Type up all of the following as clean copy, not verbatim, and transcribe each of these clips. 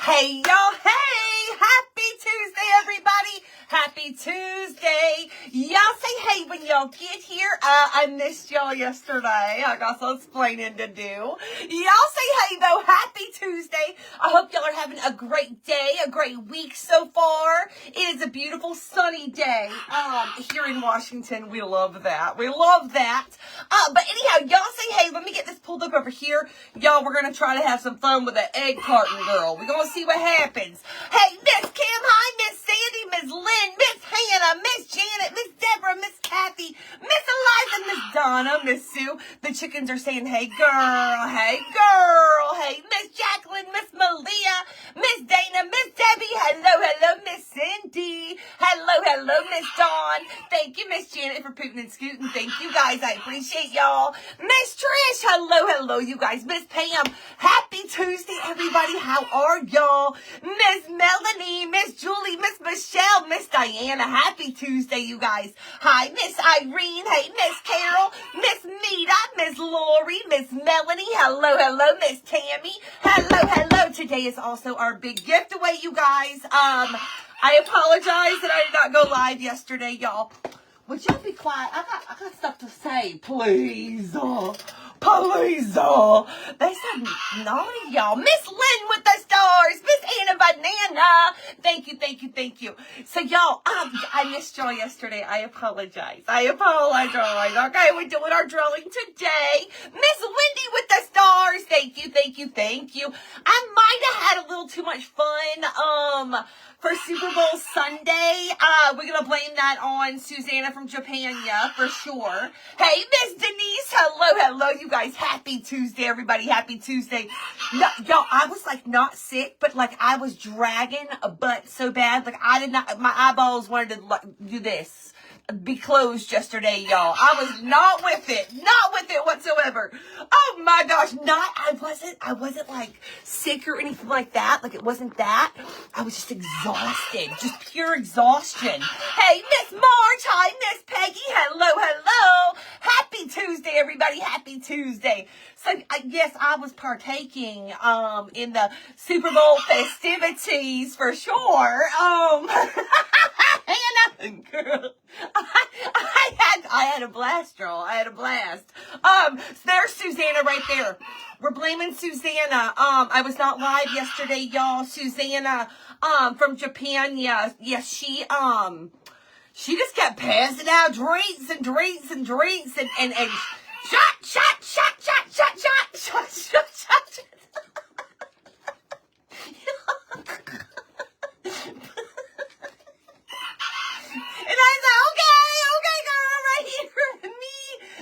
Hey, y'all. Hey, happy Tuesday, everybody. Happy Tuesday. Y'all say hey when y'all get here. I missed y'all yesterday. I got some explaining to do. Y'all say hey, though. Happy Tuesday. I hope y'all are having a great day, a great week so far. It is a beautiful sunny day here in Washington. We love that. We love that. But anyhow, y'all say hey. Let me get this pulled up over here. Y'all, we're going to try to have some fun with the egg carton girl. We're going to see what happens. Hey, Miss Kim. Hi, Miss Sandy, Miss Lynn, Miss Hannah, Miss Janet, Miss Deborah, Miss Kathy, Miss Eliza, Miss Donna, Miss Sue. The chickens are saying, hey, girl, hey, girl, hey, Miss Jacqueline, Miss Malia, Miss Dana, Miss Debbie, hello, hello, Miss Cindy, hello, Miss Dawn. Thank you, Miss Janet, for pooting and scooting. Thank you, guys. I appreciate y'all. Miss Trish, hello, you guys. Miss Pam, happy Tuesday, everybody. How are y'all? Miss Melanie, Miss Julie, Miss Michelle, Miss Diana, happy Tuesday, you guys. Hi, Miss Irene, hey, Miss Carol, Miss Mita, Miss Lori, Miss Melanie, hello, Miss Tammy, hello. Today is also our big giveaway, you guys. I apologize that I did not go live yesterday, y'all. Would y'all be quiet? I got stuff to say, please. Please. They said naughty, y'all. Miss Lynn with the stars. Miss Anna Banana. Thank you. So, y'all, I missed y'all yesterday. I apologize. Okay, we're doing our drilling today. Miss Wendy with the stars. Thank you. I might have had a little too much fun, for Super Bowl Sunday. We're going to blame that on Susanna from Japan, yeah, for sure. Hey, Miss Denise, hello, you guys. Happy Tuesday, everybody. Happy Tuesday. No, y'all, I was, like, not sick, but, like, I was dragging a butt so bad. Like, my eyeballs wanted to, like, do this. Be closed yesterday, y'all. I was not with it whatsoever. Oh my gosh, I wasn't like sick or anything like that. Like, it wasn't that. I was just exhausted, just pure exhaustion. Hey, Miss March, hi, Miss Peggy, hello. Happy Tuesday, everybody. Happy Tuesday. So, yes, I was partaking in the Super Bowl festivities for sure. Hannah, girl, I had a blast, girl. I had a blast. There's Susanna right there. We're blaming Susanna. I was not live yesterday, y'all. Susanna, from Japan, yeah, she just kept passing out drinks and shot. And I said, okay, girl, right here. Me,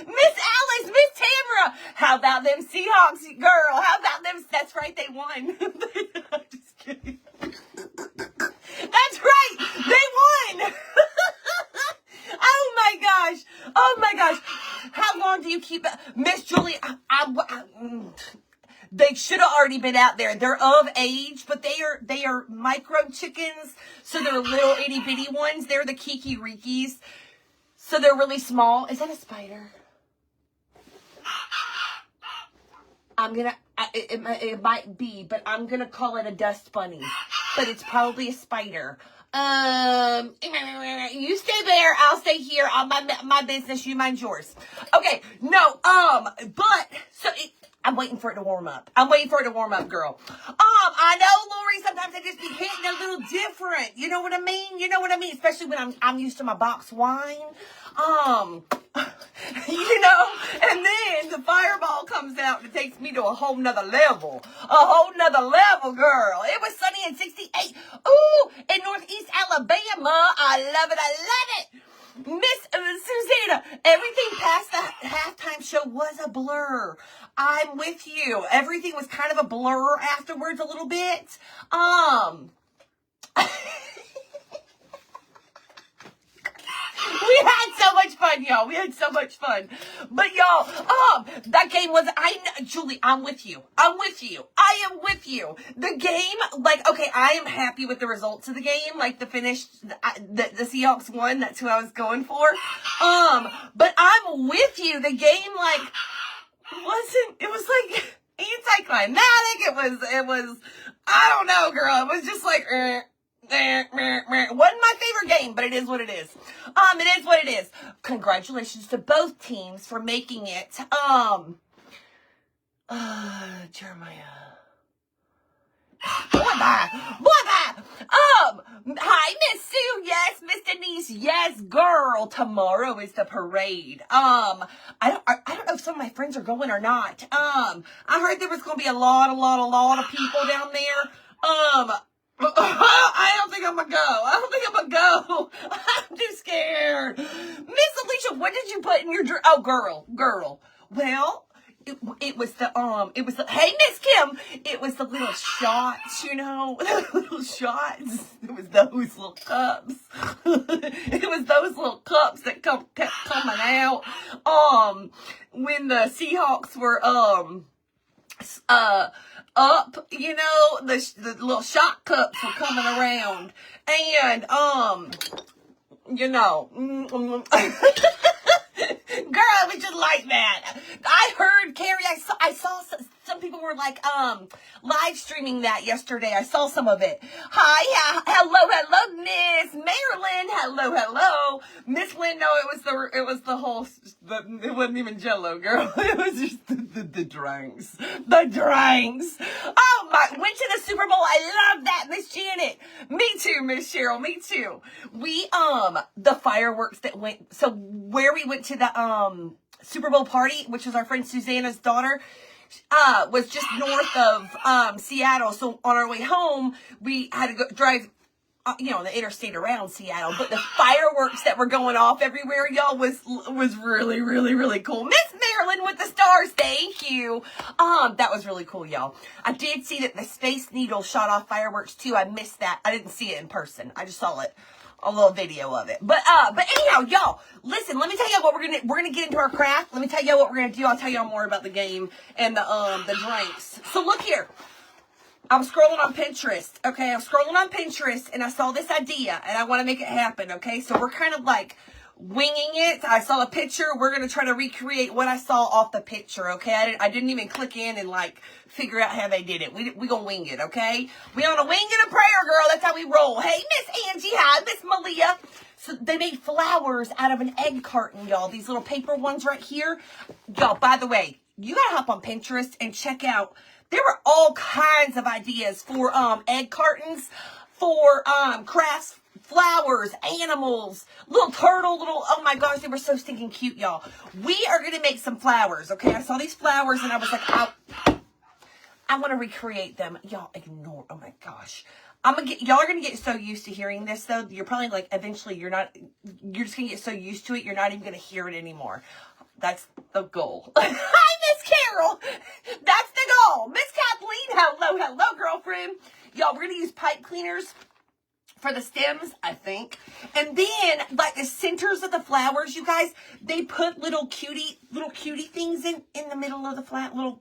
Miss Alice, Miss Tamara. How about them Seahawks, girl? How about them? That's right, they won. I'm just kidding. That's right, they won. Oh my gosh. How long do you keep it? Miss Julie, they should have already been out there. They're of age, but they are micro chickens, so they're little itty bitty ones. They're the kikirikis, so they're really small. Is that a spider? It might be, but I'm gonna call it a dust bunny, but it's probably a spider. You stay there, I'll stay here on my business, you mind yours. Okay, no, but, so I'm waiting for it to warm up. Girl. I know, Lori, sometimes I just be hitting a little different. You know what I mean? Especially when I'm used to my box wine. And then the fireball comes out and it takes me to a whole nother level. Girl. It was sunny and 68. Ooh, in Northeast Alabama. I love it. Miss Susanna, everything past the halftime show was a blur. I'm with you. Everything was kind of a blur afterwards a little bit. We had so much fun, y'all. But y'all, that game was, Julie, I'm with you. I am with you. The game, like, okay, I am happy with the results of the game. Like, the finish, the Seahawks won. That's who I was going for. But I'm with you. The game, like, it was like anticlimactic. It was I don't know, girl. It was just like, wasn't my favorite game, but it is what it is. It is what it is. Congratulations to both teams for making it. Jeremiah. Bye-bye. Hi, Miss Sue. Yes, Miss Denise. Yes, girl. Tomorrow is the parade. I don't know if some of my friends are going or not. I heard there was going to be a lot of people down there. I don't think I'm gonna go. I'm too scared. Miss Alicia, what did you put in your drink? Oh, girl. Well, it was the, hey, Miss Kim, it was the little shots, you know, little shots. It was those little cups. It was those little cups that kept coming out, when the Seahawks were, up, you know, the little shot cups were coming around, and, you know, girl, it was just like that. I heard, Carrie, I saw some people were like, live streaming that yesterday. I saw some of it. Hi, hello, Miss Marilyn. Hello. Miss Lynn, no, it wasn't even Jell-O, girl. It was just the drinks. The drinks. Oh my, went to the Super Bowl. I love that, Miss Janet. Me too, Miss Cheryl, me too. We, the fireworks that went, so where we went to the, Super Bowl party, which was our friend Susanna's daughter, was just north of Seattle. So on our way home, we had to go drive, you know, the interstate around Seattle. But the fireworks that were going off everywhere, y'all, was really cool. Miss Marilyn with the stars, thank you. That was really cool, y'all. I did see that the Space Needle shot off fireworks too. I missed that. I didn't see it in person. I just saw it. A little video of it. But anyhow, y'all, listen, let me tell you what we're gonna get into our craft. Let me tell you what we're gonna do. I'll tell y'all more about the game and the drinks. So look here. I was scrolling on Pinterest, okay? I was scrolling on Pinterest and I saw this idea and I want to make it happen, okay? So we're kind of like winging it. I saw a picture. We're going to try to recreate what I saw off the picture, okay? I didn't even click in and like figure out how they did it. We going to wing it, okay? We on a wing and a prayer, girl. That's how we roll. Hey, Miss Angie. Hi, Miss Malia. So they made flowers out of an egg carton, y'all. These little paper ones right here. Y'all, by the way, you got to hop on Pinterest and check out. There were all kinds of ideas for egg cartons, for crafts, flowers, animals, little turtle, oh my gosh, they were so stinking cute, y'all. We are going to make some flowers, okay? I saw these flowers and I was like, I want to recreate them. Y'all ignore, oh my gosh. Y'all are going to get so used to hearing this though. You're probably like, eventually you're just going to get so used to it, you're not even going to hear it anymore. That's the goal. Hi, Miss Carol. That's the goal. Miss Kathleen, hello, girlfriend. Y'all, we're going to use pipe cleaners for the stems, I think. And then, like the centers of the flowers, you guys, they put little cutie things in the middle of the little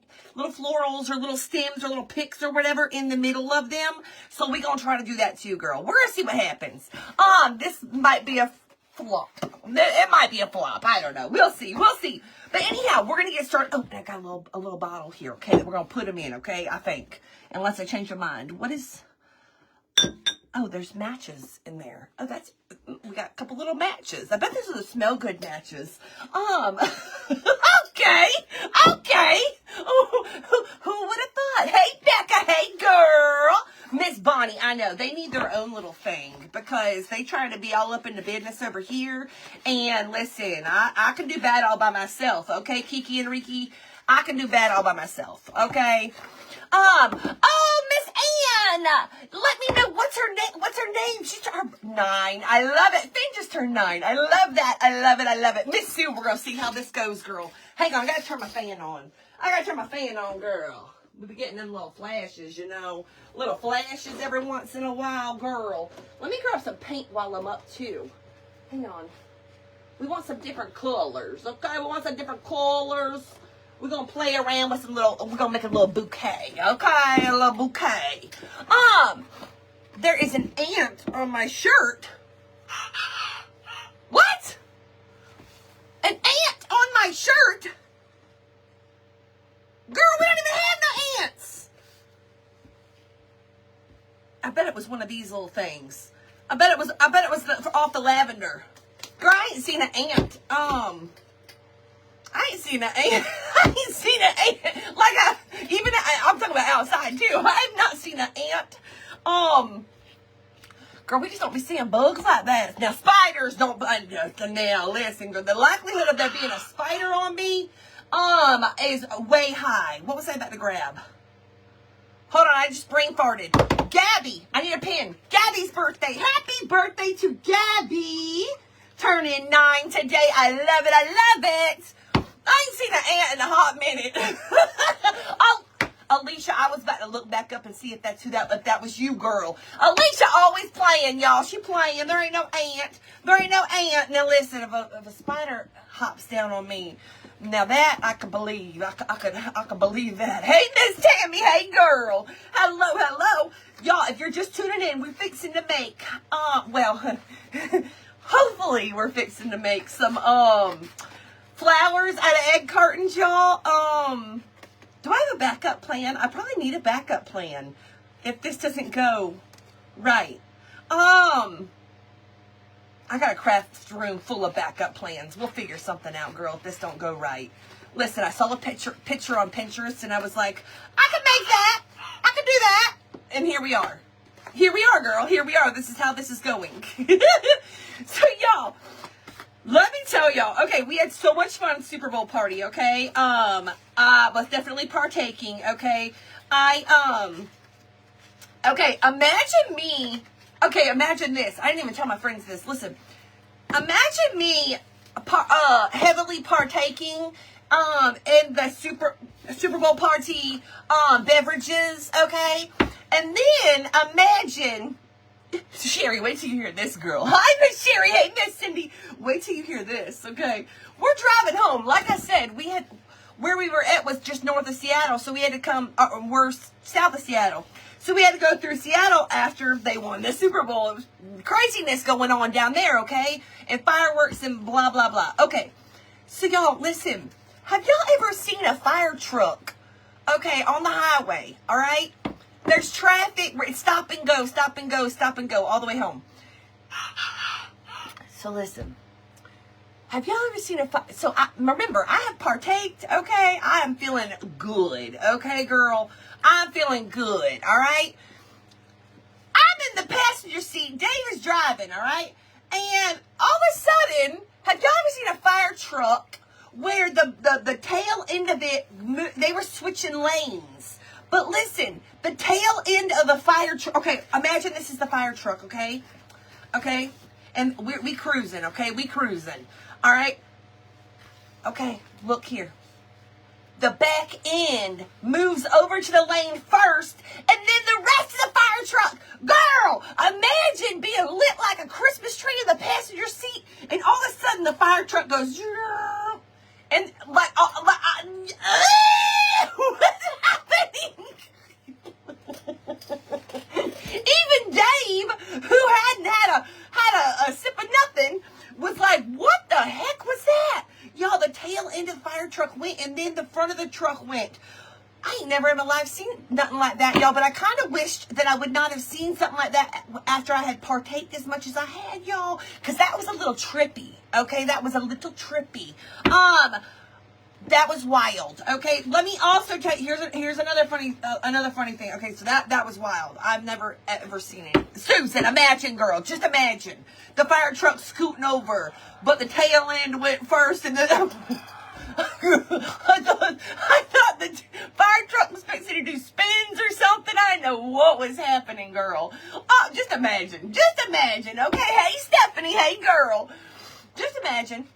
florals or little stems or little picks or whatever in the middle of them. So we're going to try to do that too, girl. We're going to see what happens. This might be a flop. It might be a flop. I don't know. We'll see. But anyhow, we're going to get started. Oh, and I got a little bottle here, okay, that we're going to put them in, okay, I think. Unless I change my mind. What is... Oh, there's matches in there. Oh, we got a couple little matches. I bet those are the smell good matches. Okay. Oh, who would have thought? Hey, Becca. Hey, girl. Miss Bonnie, I know. They need their own little thing because they trying to be all up in the business over here. And listen, I can do bad all by myself, okay, Kiki and Riki? I can do bad all by myself, okay? Oh, Miss Ann, let me know what's her name. She's 9. I love it. Finn just turned 9. I love that. I love it. Miss Sue, we're gonna see how this goes, girl. Hang on, I gotta turn my fan on. Girl. We'll be getting them little flashes, you know. Little flashes every once in a while, girl. Let me grab some paint while I'm up too. Hang on. We want some different colors, okay? We're going to play around with we're going to make a little bouquet, okay? A little bouquet. There is an ant on my shirt. What? An ant on my shirt? Girl, we don't even have no ants. I bet it was one of these little things. I bet it was off the lavender. Girl, I ain't seen an ant. I ain't seen an ant. I ain't seen an ant. I'm talking about outside too. I have not seen an ant. Girl, we just don't be seeing bugs like that. Now, spiders don't. Now, listen, girl, the likelihood of there being a spider on me, is way high. What was I about to grab? Hold on, I just brain farted. Gabby, I need a pin. Gabby's birthday. Happy birthday to Gabby. Turning 9 today. I love it. I love it. I ain't seen an ant in a hot minute. Oh, Alicia, I was about to look back up and see if if that was you, girl. Alicia always playing, y'all. She playing. There ain't no ant. There ain't no ant. Now listen, if a spider hops down on me, now that I can believe. I can believe that. Hey, Miss Tammy. Hey, girl. Hello, hello. Y'all, if you're just tuning in, we're fixing to make, hopefully we're fixing to make some, flowers out of egg cartons, y'all. Do I have a backup plan? I probably need a backup plan if this doesn't go right. I got a craft room full of backup plans. We'll figure something out, girl, if this don't go right. Listen, I saw a picture on Pinterest, and I was like, I can make that. I can do that. And here we are. Here we are, girl. Here we are. This is how this is going. So, y'all, let me tell y'all. Okay, we had so much fun at Super Bowl party, okay? I was definitely partaking, okay? Okay, imagine me. Okay, imagine this. I didn't even tell my friends this. Listen, imagine me heavily partaking in the Super Bowl party beverages, okay? And then imagine, Sherry, wait till you hear this, girl. Hi, Miss Sherry. Hey, Miss Cindy. Wait till you hear this, okay? We're driving home. Like I said, where we were at was just north of Seattle, so we had to come, we're south of Seattle. So we had to go through Seattle after they won the Super Bowl. It was craziness going on down there, okay? And fireworks and blah, blah, blah. Okay, so y'all, listen. Have y'all ever seen a fire truck, okay, on the highway, all right? There's traffic. It's stop and go, stop and go, stop and go, all the way home. So listen. Have y'all ever seen a fire? So remember, I have partaked, okay? I am feeling good, okay, girl? I'm feeling good, all right? I'm in the passenger seat. Dave is driving, all right? And all of a sudden, have y'all ever seen a fire truck where the tail end of it, they were switching lanes? But listen, the tail end of the fire truck, okay, imagine this is the fire truck, okay? Okay? And we cruising, okay? We cruising, all right? Okay, look here. The back end moves over to the lane first, and then the rest of the fire truck. Girl, imagine being lit like a Christmas tree in the passenger seat, and all of a sudden the fire truck goes, and what's happening? Even Dave, who hadn't had a sip of nothing, was like, what the heck was that? Y'all, the tail end of the fire truck went, and then the front of the truck went. I ain't never in my life seen nothing like that, y'all, but I kind of wished that I would not have seen something like that after I had partaked as much as I had, y'all, because that was a little trippy, okay? That was a little trippy. That was wild, okay? Let me also tell you, here's another funny thing, okay? So that was wild. I've never, ever seen it. Susan, imagine, girl, just imagine. The fire truck scooting over, but the tail end went first, and then I thought the fire truck was fixing to do spins or something. I didn't know what was happening, girl. Oh, just imagine, okay? Hey, Stephanie, hey, girl. Just imagine.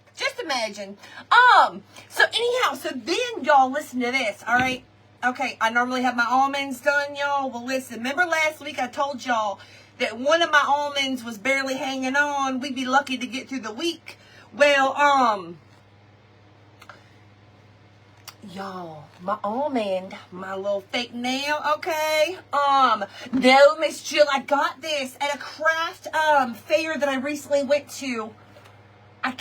So anyhow, so then y'all listen to this, all right? Okay, I normally have my almonds done, y'all. Well, listen, remember last week I told y'all that one of my almonds was barely hanging on. We'd be lucky to get through the week. Well, y'all, my almond, my little fake nail, okay? No, Miss Jill, I got this at a craft, fair that I recently went to. I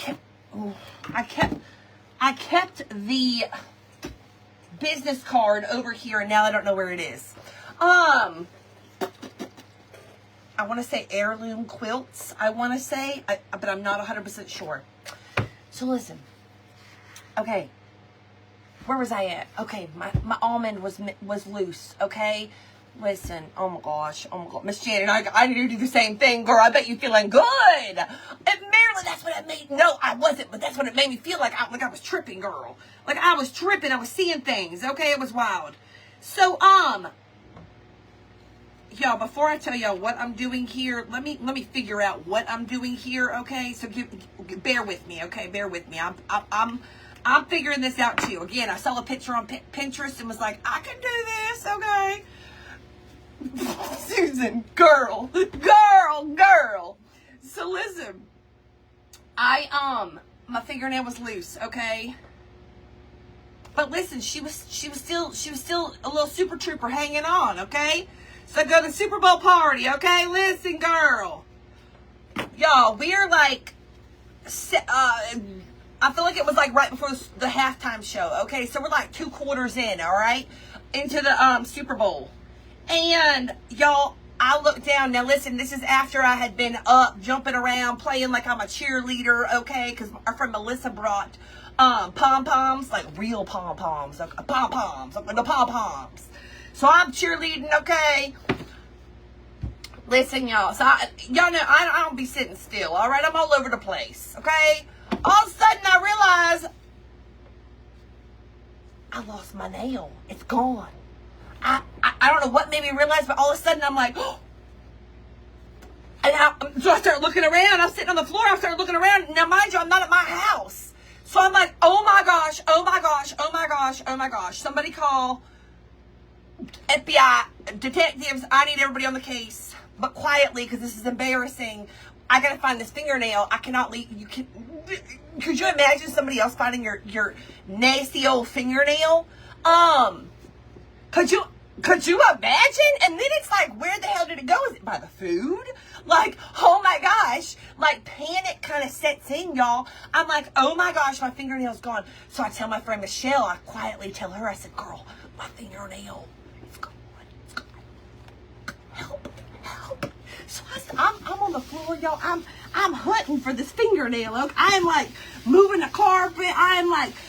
kept the business card over here, and now I don't know where it is. I want to say heirloom quilts, I want to say, but I'm not 100% sure. So listen, okay, where was I at? Okay, my almond was loose, okay? Listen, oh my gosh, Miss Janet, I need to do the same thing, girl. I bet you feeling good. And Marilyn, that's what it made, no, I wasn't, but that's what it made me feel like. I was tripping, girl. Like I was tripping, I was seeing things, okay? It was wild. So, y'all, before I tell y'all what I'm doing here, let me figure out what I'm doing here, okay? So bear with me, okay? Bear with me. I'm figuring this out too. Again, I saw a picture on Pinterest and was like, I can do this, okay? Susan, girl. So listen, my fingernail was loose, okay? But listen, she was still a little super trooper hanging on, okay? So I go to the Super Bowl party, okay? Listen, girl. Y'all, we are like, I feel like it was like right before the halftime show, okay? So we're like 2 quarters in, all right? Into the Super Bowl. And y'all, I look down. Now listen, this is after I had been up, jumping around, playing like I'm a cheerleader, okay? Because our friend Melissa brought pom-poms, like real pom-poms, like pom-poms, like the pom-poms. So I'm cheerleading, okay? Listen, y'all. So y'all know I don't be sitting still, all right? I'm all over the place, okay? All of a sudden, I realize I lost my nail. It's gone. I don't know what made me realize, but all of a sudden, I'm like, oh. And so I start looking around. I'm sitting on the floor. I start looking around. Now, mind you, I'm not at my house. So I'm like, oh my gosh, oh my gosh, oh my gosh, oh my gosh. Somebody call FBI, detectives. I need everybody on the case. But quietly, because this is embarrassing. I got to find this fingernail. I cannot leave. Could you imagine somebody else finding your nasty old fingernail? Could you imagine? And then it's like, where the hell did it go? Is it by the food? Like, oh my gosh. Like, panic kind of sets in, y'all. I'm like, oh my gosh, my fingernail's gone. So I tell my friend Michelle, I quietly tell her, I said, girl, my fingernail is gone. It's gone. Help. So I'm on the floor, y'all. I'm hunting for this fingernail. Okay? I'm like moving the carpet.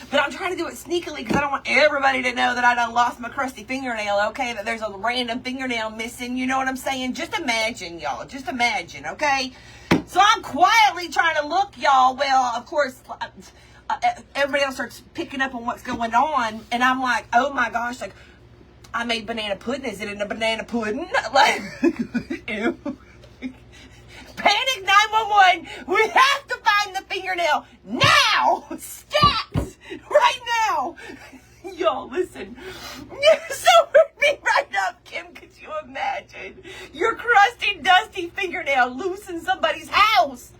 But I'm trying to do it sneakily because I don't want everybody to know that I done lost my crusty fingernail, okay? That there's a random fingernail missing. You know what I'm saying? Just imagine, y'all. Just imagine, okay? So I'm quietly trying to look, y'all. Well, of course, everybody else starts picking up on what's going on. And I'm like, oh my gosh, like, I made banana pudding. Is it in a banana pudding? Like, ew. Panic 911. We have to find the fingernail now. Stats. Right now. Y'all, listen. So me right up, Kim. Could you imagine your crusty, dusty fingernail loose in somebody's house?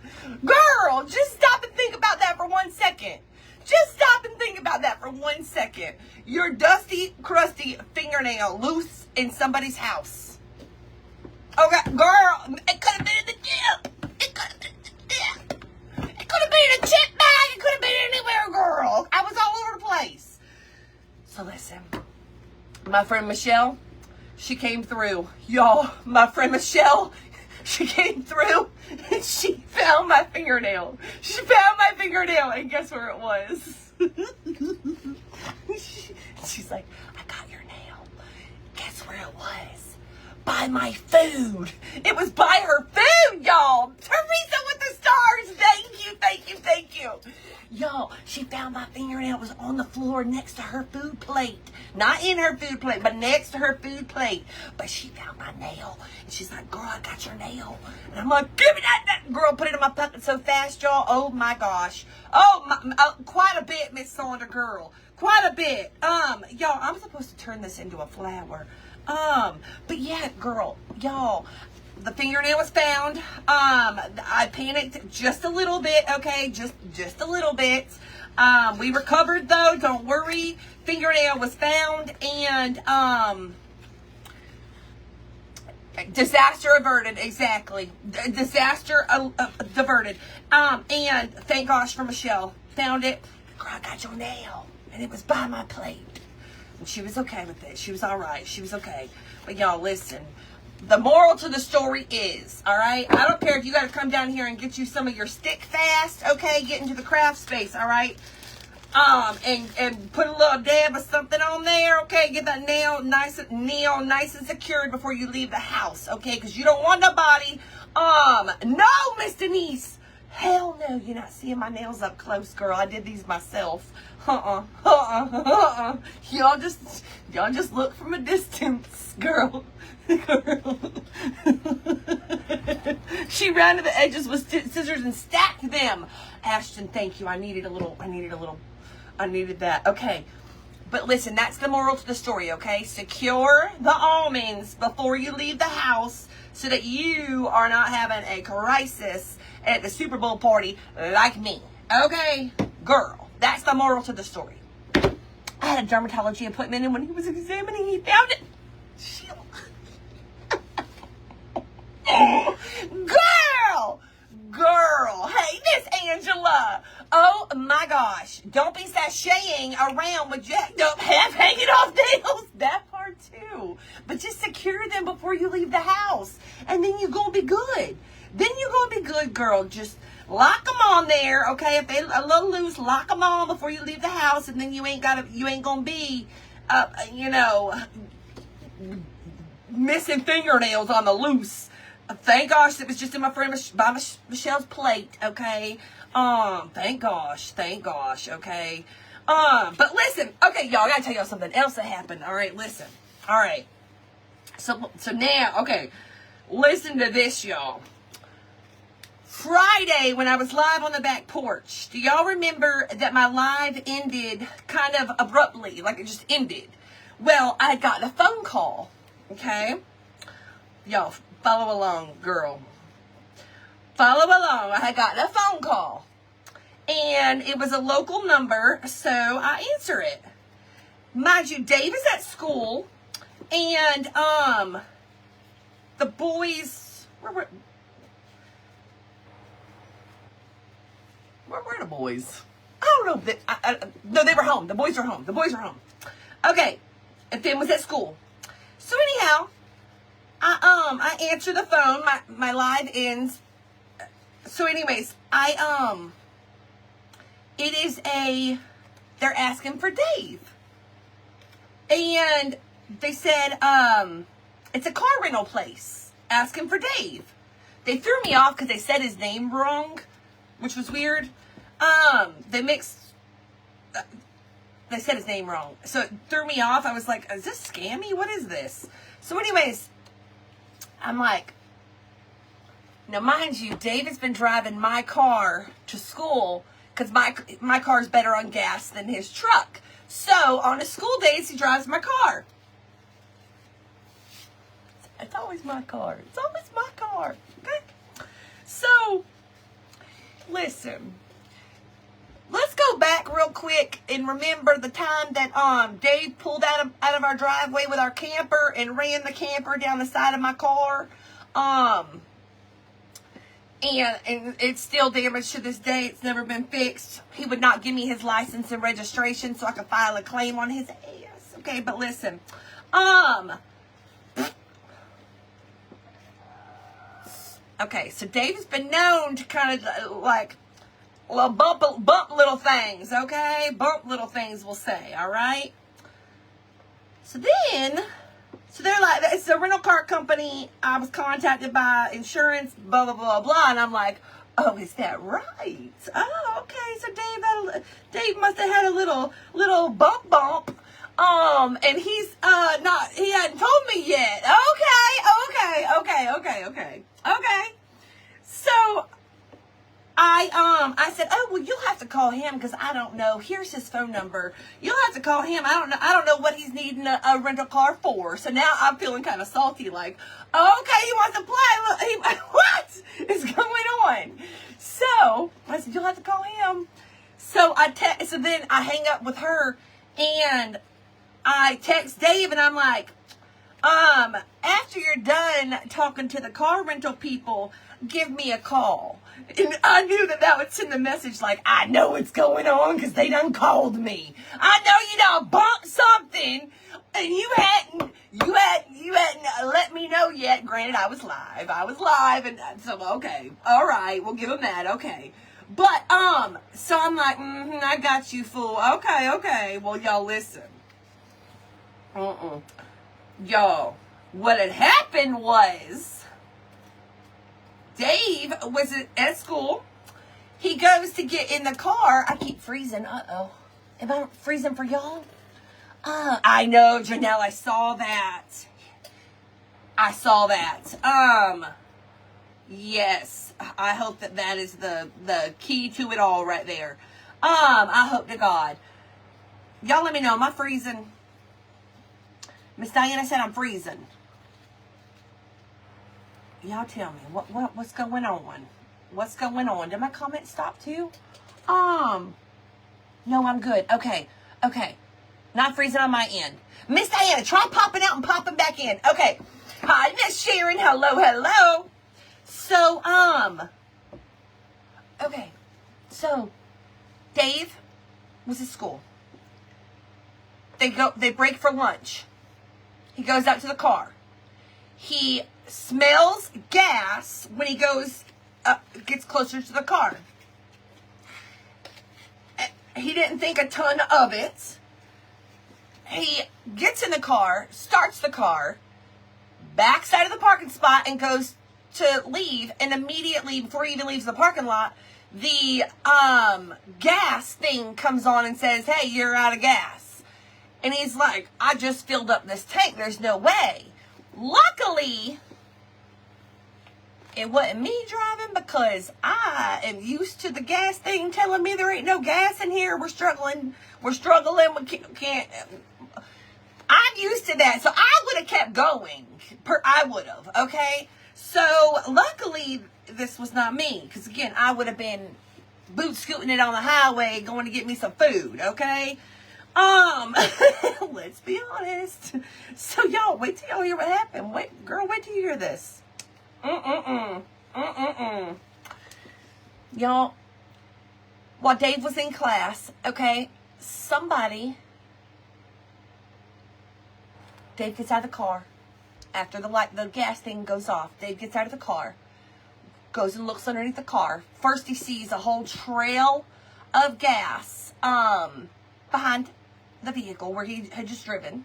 Girl, just stop and think about that for 1 second. Just stop and think about that for 1 second. Your dusty, crusty fingernail loose in somebody's house. Okay, girl, it could have been in the dip. It could have been in the dip. It could have been in a chip bag. It could have been anywhere, girl. I was all over the place. So listen, my friend Michelle, she came through. Y'all, my friend Michelle, she came through and she found my fingernail. She found my fingernail, and guess where it was? She's like, I got your nail. Guess where it was? By my food. It was by her food, y'all. Teresa with the stars. Thank you. Y'all, she found my fingernail. It was on the floor next to her food plate. Not in her food plate, but next to her food plate. But she found my nail. And she's like, girl, I got your nail. And I'm like, give me that. Girl, put it in my pocket so fast, y'all. Oh, my gosh. Quite a bit, Miss Saunders, girl. Quite a bit. Y'all, I'm supposed to turn this into a flower. But yeah, girl, y'all, the fingernail was found. I panicked just a little bit, okay? Just a little bit. We recovered though, don't worry. Fingernail was found, and, disaster averted, exactly. Disaster diverted. And thank gosh for Michelle. Found it. Girl, I got your nail. And it was by my plate. And she was okay with it. She was all right. She was okay. But y'all, listen. the moral to the story is, all right, I don't care if you got to come down here and get you some of your stick fast, okay, get into the craft space, all right, and put a little dab of something on there, okay, get that nail nice and secured before you leave the house, okay, because you don't want nobody, no, Miss Denise, hell no, you're not seeing my nails up close, girl, I did these myself, y'all just look from a distance, girl. She ran to the edges with scissors and stacked them. Ashton, thank you. I needed that. Okay. But listen, that's the moral to the story, okay? Secure the almonds before you leave the house so that you are not having a crisis at the Super Bowl party like me. Okay? Girl, that's the moral to the story. I had a dermatology appointment, and when he was examining, he found it. Girl, hey, this Angela. Oh my gosh, don't be sashaying around with jacked up, half hanging off nails. That part too. But just secure them before you leave the house, and then you're gonna be good. Girl. Just lock them on there, okay? If they're a little loose, lock them on before you leave the house, and then you ain't gonna be, missing fingernails on the loose. Thank gosh it was just in my friend Michelle's plate, okay? Thank gosh, okay? But listen, okay, y'all, I gotta tell y'all something else that happened, all right? Listen, all right. So now, okay, listen to this, y'all. Friday, when I was live on the back porch, do y'all remember that my live ended kind of abruptly, like it just ended? Well, I had gotten a phone call, okay? Y'all, follow along, girl. Follow along. I had gotten a phone call. And it was a local number, so I answer it. Mind you, Dave is at school. And, the boys... Where were the boys? I don't know. No, they were home. The boys were home. Okay. And Finn was at school. So anyhow... I answer the phone, my live ends. So anyways, they're asking for Dave. And they said, it's a car rental place, asking for Dave. They threw me off because they said his name wrong, which was weird. They said his name wrong. So it threw me off. I was like, is this scammy? What is this? So anyways, I'm like, now mind you, David's been driving my car to school because my car's better on gas than his truck. So on his school days, he drives my car. It's always my car. Okay? So, listen. Let's go back real quick and remember the time that Dave pulled out of our driveway with our camper and ran the camper down the side of my car. And it's still damaged to this day. It's never been fixed. He would not give me his license and registration so I could file a claim on his ass. Okay, but listen. Okay, so Dave has been known to kind of like bump little things, okay? Bump little things, we'll say, all right? So they're like, it's a rental car company. I was contacted by insurance, blah, blah, blah, blah. And I'm like, oh, is that right? Oh, okay. So Dave must have had a little bump. And he hadn't told me yet. Okay. So I said, oh, well, you'll have to call him because I don't know. Here's his phone number. You'll have to call him. I don't know what he's needing a rental car for. So now I'm feeling kind of salty, like, okay, he wants to play. What is going on? So I said, you'll have to call him. So so then I hang up with her and I text Dave and I'm like, after you're done talking to the car rental people, give me a call. And I knew that would send a message like, I know what's going on because they done called me. I know you done bumped something And you hadn't let me know yet. Granted, I was live, and so okay, all right, we'll give him that, okay. But so I'm like, I got you, fool. Okay. Well, y'all listen. Y'all, what had happened was Dave was at school. He goes to get in the car. I keep freezing. Uh-oh. Am I freezing for y'all? I know, Janelle, I saw that. Yes. I hope that is the key to it all right there. I hope to God. Y'all let me know, am I freezing? Miss Diana said I'm freezing. Y'all tell me, what's going on? What's going on? Did my comment stop too? No, I'm good. Okay. Not freezing on my end. Miss Diana, try popping out and popping back in. Okay. Hi, Miss Sharon. Hello. So, okay. So, Dave was at school. They break for lunch. He goes out to the car. He smells gas when he gets closer to the car. He didn't think a ton of it. He gets in the car, starts the car, backs out of the parking spot and goes to leave, and immediately before he even leaves the parking lot, the gas thing comes on and says, hey, you're out of gas. And he's like, I just filled up this tank. There's no way. Luckily, it wasn't me driving because I am used to the gas thing telling me there ain't no gas in here. We're struggling. We can't. I'm used to that. So I would have kept going. I would have. Okay. So luckily this was not me. Because again, I would have been boot scooting it on the highway going to get me some food. Okay. Let's be honest. So y'all, wait till y'all hear what happened. Wait till you hear this. Y'all, while Dave was in class, okay, Dave gets out of the car. After the gas thing goes off, Dave gets out of the car, goes and looks underneath the car. First he sees a whole trail of gas, behind the vehicle where he had just driven.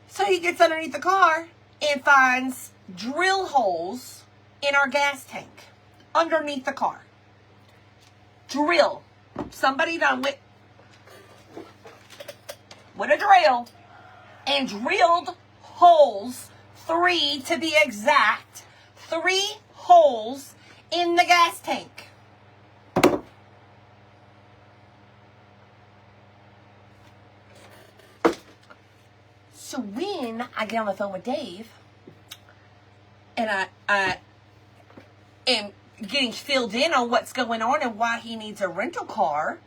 So he gets underneath the car and finds drill holes in our gas tank underneath the car. Drill. Somebody done with a drill and drilled holes, 3 to be exact, 3 holes in the gas tank. So when I get on the phone with Dave, and I am getting filled in on what's going on and why he needs a rental car,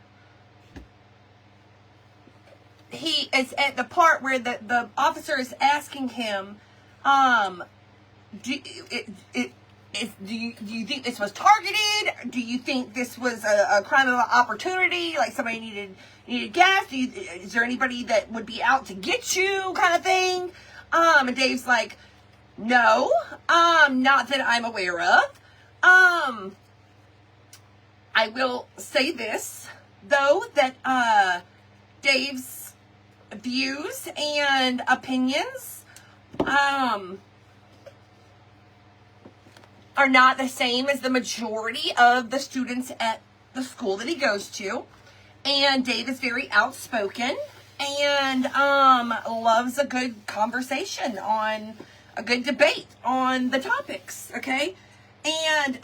he is at the part where the officer is asking him, do you think this was targeted? Do you think this was a crime of opportunity? Like somebody needed gas? Is there anybody that would be out to get you, kind of thing? And Dave's like, no, not that I'm aware of. I will say this though, that Dave's views and opinions are not the same as the majority of the students at the school that he goes to. And Dave is very outspoken and loves a good conversation, on a good debate on the topics, okay? And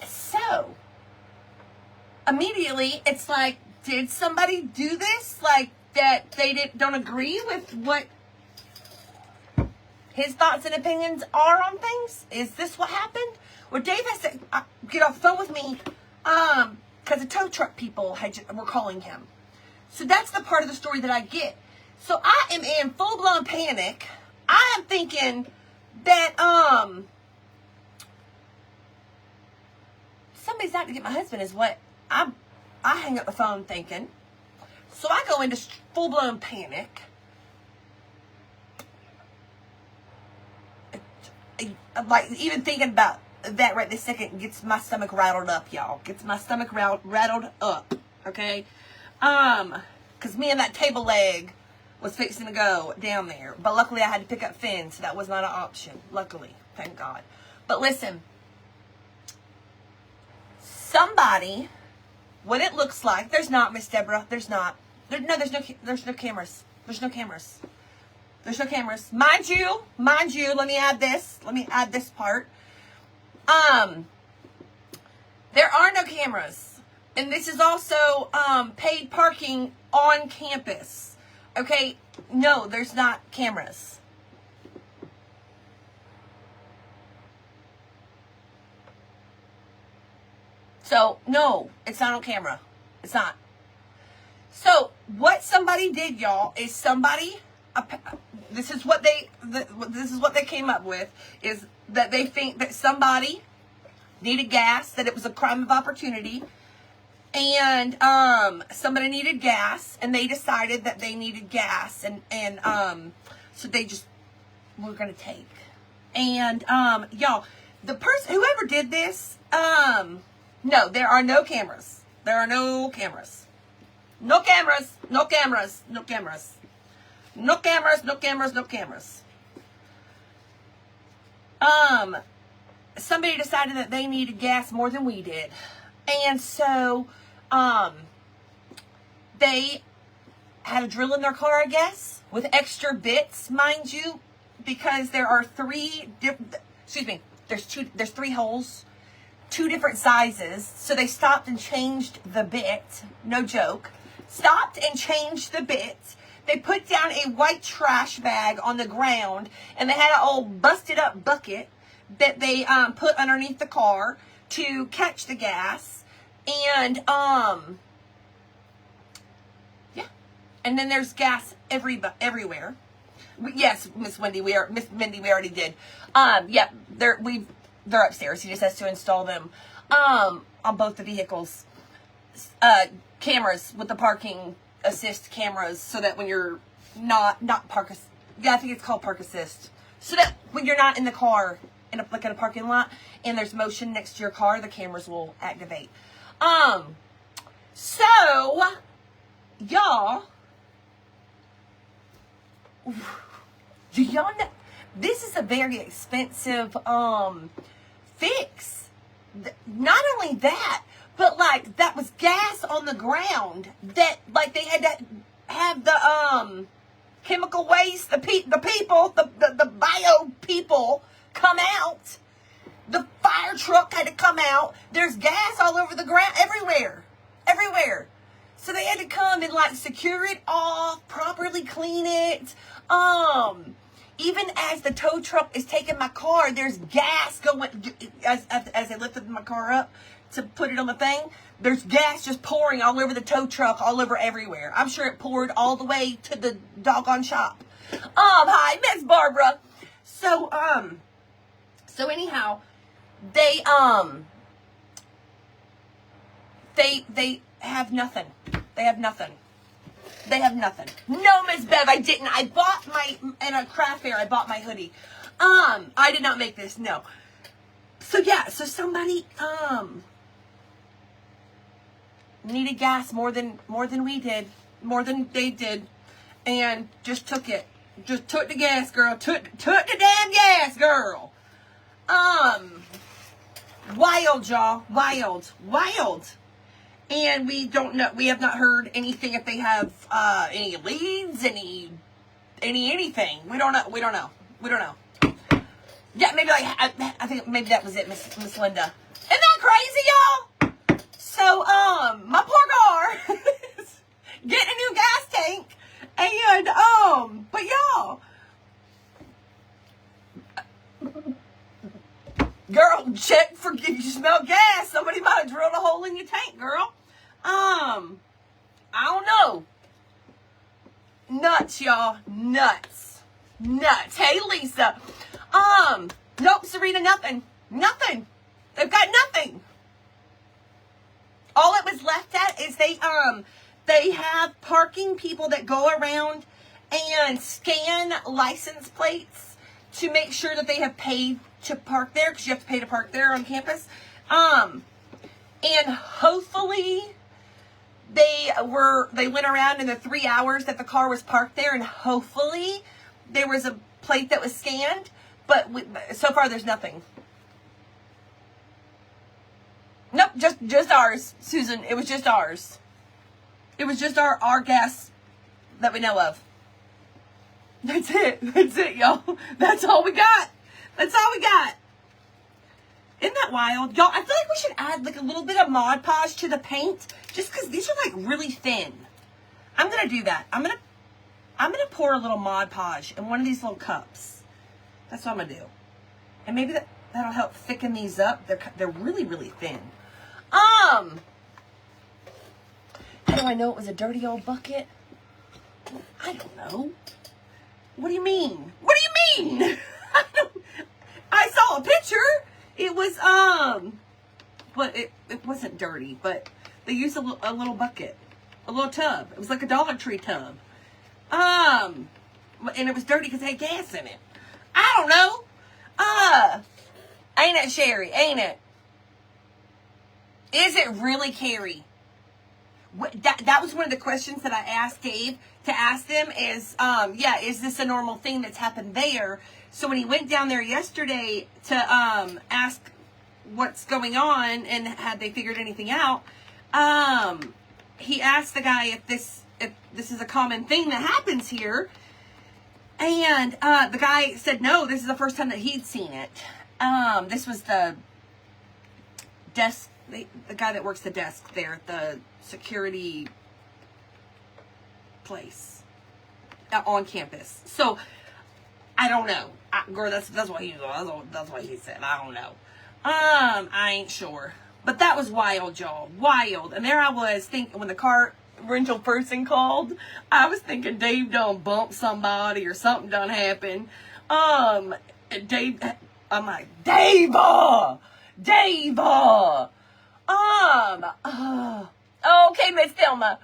so immediately it's like, did somebody do this? Like that they don't agree with what his thoughts and opinions are on things? Is this what happened? Well, Dave has to get off the phone with me because the tow truck people were calling him. So that's the part of the story that I get. So I am in full-blown panic. I am thinking that somebody's out to get my husband is what I hang up the phone thinking. So I go into full-blown panic. Like, even thinking about that right this second gets my stomach rattled up, y'all. Gets my stomach rattled up, okay? Because me and that table leg was fixing to go down there. But luckily I had to pick up Finn, so that was not an option. Luckily, thank God. But listen, somebody, what it looks like, there's not, Miss Deborah, there's not. There's no cameras. There's no cameras. There's no cameras. Mind you, let me add this part. There are no cameras. And this is also paid parking on campus. Okay? No, there's not cameras. So, no, it's not on camera. It's not. So, what somebody did, y'all, is somebody, this is what they came up with, is that they think that somebody needed gas, that it was a crime of opportunity, and somebody needed gas, and they decided that they needed gas, and so they just were gonna take. And y'all, the person, whoever did this, no, there are no cameras. There are no cameras. No cameras, no cameras, no cameras. No cameras, no cameras, no cameras. Somebody decided that they needed gas more than we did. And so, they had a drill in their car, I guess, with extra bits, mind you, because there are there's 3 holes, 2 different sizes. So they stopped and changed the bit. No joke. Stopped and changed the bit. They put down a white trash bag on the ground, and they had an old busted up bucket that they put underneath the car to catch the gas. And yeah. And then there's gas everywhere. Yes, Miss Mindy, we already did. Yeah, they're upstairs. He just has to install them on both the vehicles. Cameras with the parking assist cameras, so that when you're not park assist, yeah, I think it's called park assist, so that when you're not in the car in a parking lot and there's motion next to your car, the cameras will activate. So y'all, do y'all know this is a very expensive fix? Not only that, but like that was gas on the ground that like they had to have the chemical waste, the bio people come out. The fire truck had to come out. There's gas all over the ground, everywhere. So they had to come and like secure it off, properly clean it. Even as the tow truck is taking my car, there's gas going as I lifted my car up to put it on the thing. There's gas just pouring all over the tow truck, all over everywhere. I'm sure it poured all the way to the doggone shop. Hi, Miss Barbara. So anyhow, they have nothing. They have nothing. No, Miss Bev, I didn't. I bought in a craft fair, I bought my hoodie. I did not make this, no. So yeah, so somebody, needed gas more than we did, more than they did, and just took it. Just took the gas, girl. Took the damn gas, girl. Wild, y'all. Wild. And we don't know. We have not heard anything if they have any leads, anything. We don't know. Yeah, maybe like I think maybe that was it, Miss Linda. Isn't that crazy, y'all? So my poor car is getting a new gas tank, and but y'all, girl, check for if you smell gas. Somebody might have drilled a hole in your tank, girl. I don't know. Nuts, y'all. Nuts. Hey, Lisa. Nope, Serena, nothing. They've got nothing. All it was left at is they They have parking people that go around and scan license plates to make sure that they have paid to park there, because you have to pay to park there on campus. And hopefully they went around in the 3 hours that the car was parked there, and hopefully there was a plate that was scanned, but so far there's nothing. Nope, just ours, Susan. It was just ours. It was just our gas that we know of. That's it. That's it, y'all. That's all we got. That's all we got. Isn't that wild? Y'all, I feel like we should add like a little bit of Mod Podge to the paint, just because these are like really thin. I'm going to do that. I'm going to pour a little Mod Podge in one of these little cups. That's what I'm going to do. And maybe that'll help thicken these up. They're really, really thin. How do I know it was a dirty old bucket? I don't know. What do you mean? What do you mean? I saw a picture. It was, but it wasn't dirty, but they used a little bucket, a little tub. It was like a Dollar Tree tub. And it was dirty because it had gas in it. I don't know. Ain't it, Sherry? Ain't it? Is it really, Carrie? That was one of the questions that I asked Dave to ask them is, is this a normal thing that's happened there? So when he went down there yesterday to ask what's going on and had they figured anything out, he asked the guy if this is a common thing that happens here. And the guy said, no, this is the first time that he'd seen it. This was the desk, the guy that works the desk there at the security place on campus. So I don't know. Girl, that's what he said. I don't know. I ain't sure. But that was wild, y'all. Wild. And there I was thinking, when the car rental person called, I was thinking Dave done bumped somebody or something done happened. Dave, I'm like, Dave! Okay, Miss Thelma.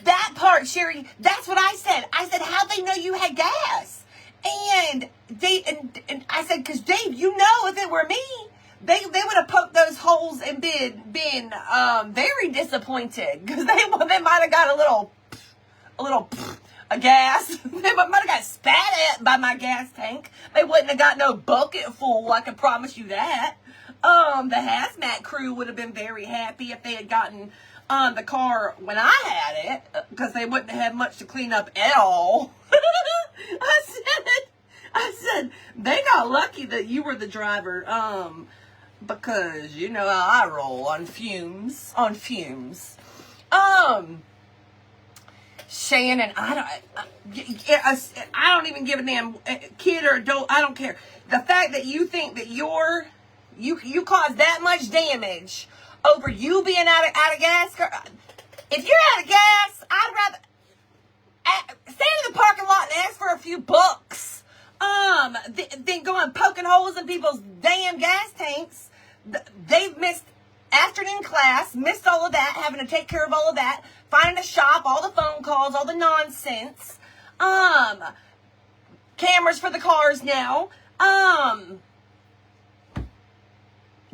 That part, Sherry, that's what I said. I said, how'd they know you had gas? And and I said, because Dave, you know, if it were me, they would have poked those holes and been very disappointed, because they might have got a little gas. They might have got spat at by my gas tank. They wouldn't have got no bucket full, I can promise you that. The hazmat crew would have been very happy if they had gotten the car when I had it, because they wouldn't have had much to clean up at all. I said, they got lucky that you were the driver, because you know how I roll on fumes. Shannon, I don't even give a damn kid or adult. I don't care. The fact that you think that you caused that much damage over you being out of gas. If you're out of gas, I'd rather stand in the parking lot and ask for a few bucks than going poking holes in people's damn gas tanks. They've missed afternoon class, missed all of that, having to take care of all of that, finding a shop, all the phone calls, all the nonsense, cameras for the cars now,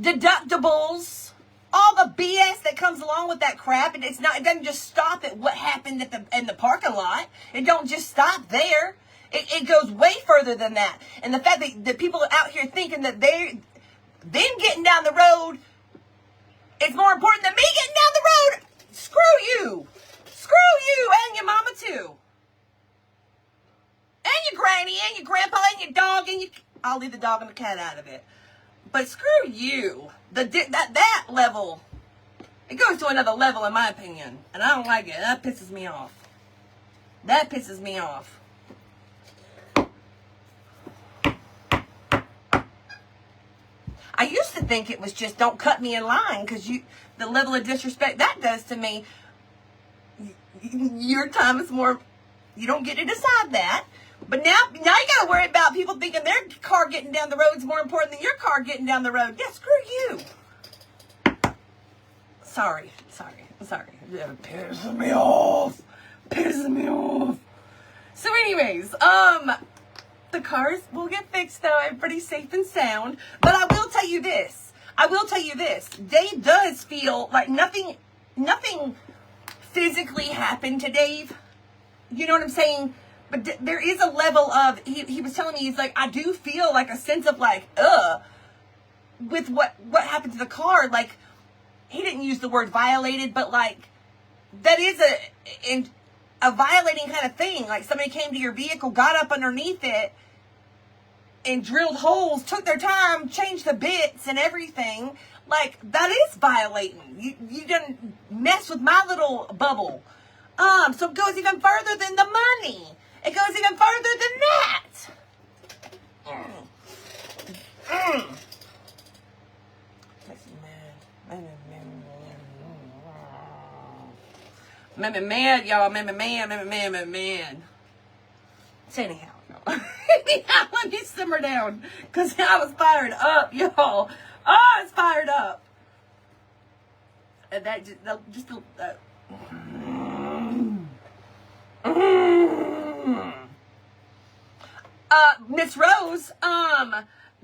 deductibles, all the BS that comes along with that crap. And it doesn't just stop at what happened in the parking lot. It don't just stop there. It goes way further than that. And the fact that people are out here thinking that them getting down the road is more important than me getting down the road. Screw you and your mama too, and your granny and your grandpa and your dog and I'll leave the dog and the cat out of it. But screw you. That level, it goes to another level in my opinion, and I don't like it. That pisses me off. I used to think it was just don't cut me in line, because the level of disrespect that does to me. Your time is more, you don't get to decide that. But now you got to worry about people thinking their car getting down the road is more important than your car getting down the road. Yeah, screw you. Sorry. Yeah, pissing me off. So anyways, the cars will get fixed though. I'm pretty safe and sound. But I will tell you this. Dave does feel like nothing physically happened to Dave. You know what I'm saying? But there is a level of, he was telling me, he's like, I do feel like a sense of like, with what happened to the car. Like, he didn't use the word violated, but like, that is a violating kind of thing. Like, somebody came to your vehicle, got up underneath it, and drilled holes, took their time, changed the bits and everything. Like, that is violating. You didn't mess with my little bubble. So it goes even further than the money. It goes even further than that. Man, y'all. Man. So anyhow, let me simmer down, because I was fired up, y'all. I was fired up. And that just Miss Rose,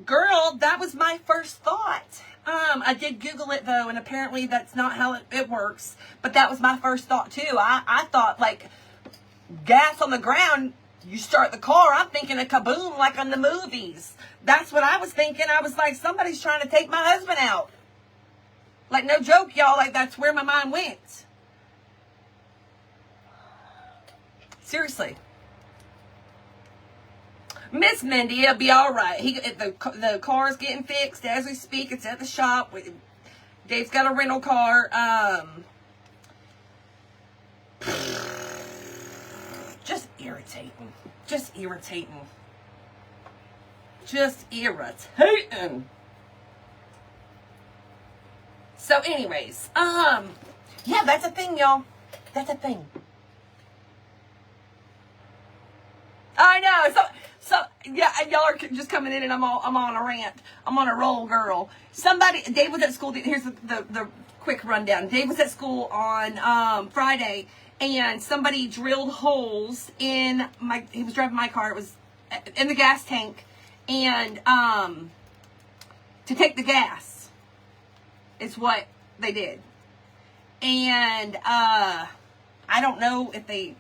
girl, that was my first thought. I did Google it though, and apparently that's not how it works. But that was my first thought too. I thought like gas on the ground, you start the car. I'm thinking a kaboom like on the movies. That's what I was thinking. I was like, somebody's trying to take my husband out. Like, no joke, y'all. Like, that's where my mind went. Seriously. Miss Mindy, it'll be all right. The car's getting fixed as we speak. It's at the shop. Dave's got a rental car. Just irritating. So anyways, yeah, that's a thing, y'all. That's a thing. I know. So yeah, y'all are just coming in and I'm on a rant. I'm on a roll, girl. Dave was at school. Here's the quick rundown. Dave was at school on Friday, and somebody drilled holes in he was driving my car. It was in the gas tank, and to take the gas is what they did. And I don't know if they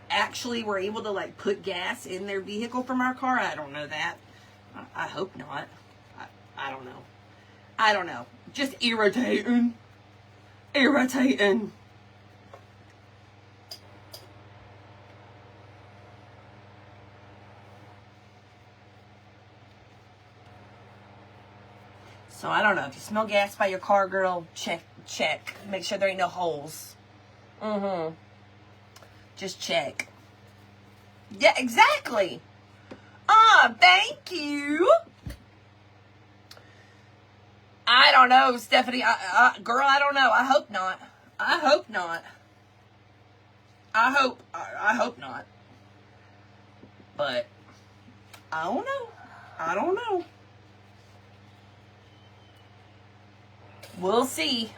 actually were able to like put gas in their vehicle from our car. I don't know that. I hope not. I don't know. Just irritating. So I don't know. If you smell gas by your car, girl, check. Make sure there ain't no holes. Just check. Yeah, exactly. Thank you. I don't know, Stephanie. Girl, I don't know. I hope not. I hope not. But I don't know. We'll see,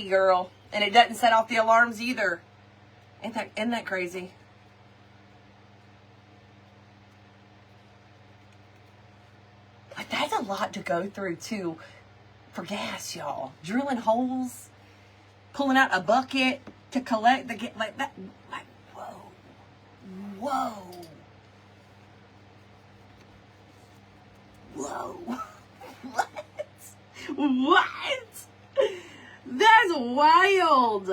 girl. And it doesn't set off the alarms either. Isn't that crazy? Like, that's a lot to go through too for gas, y'all. Drilling holes, pulling out a bucket to collect the gas, like that. Like, whoa. What? That's wild.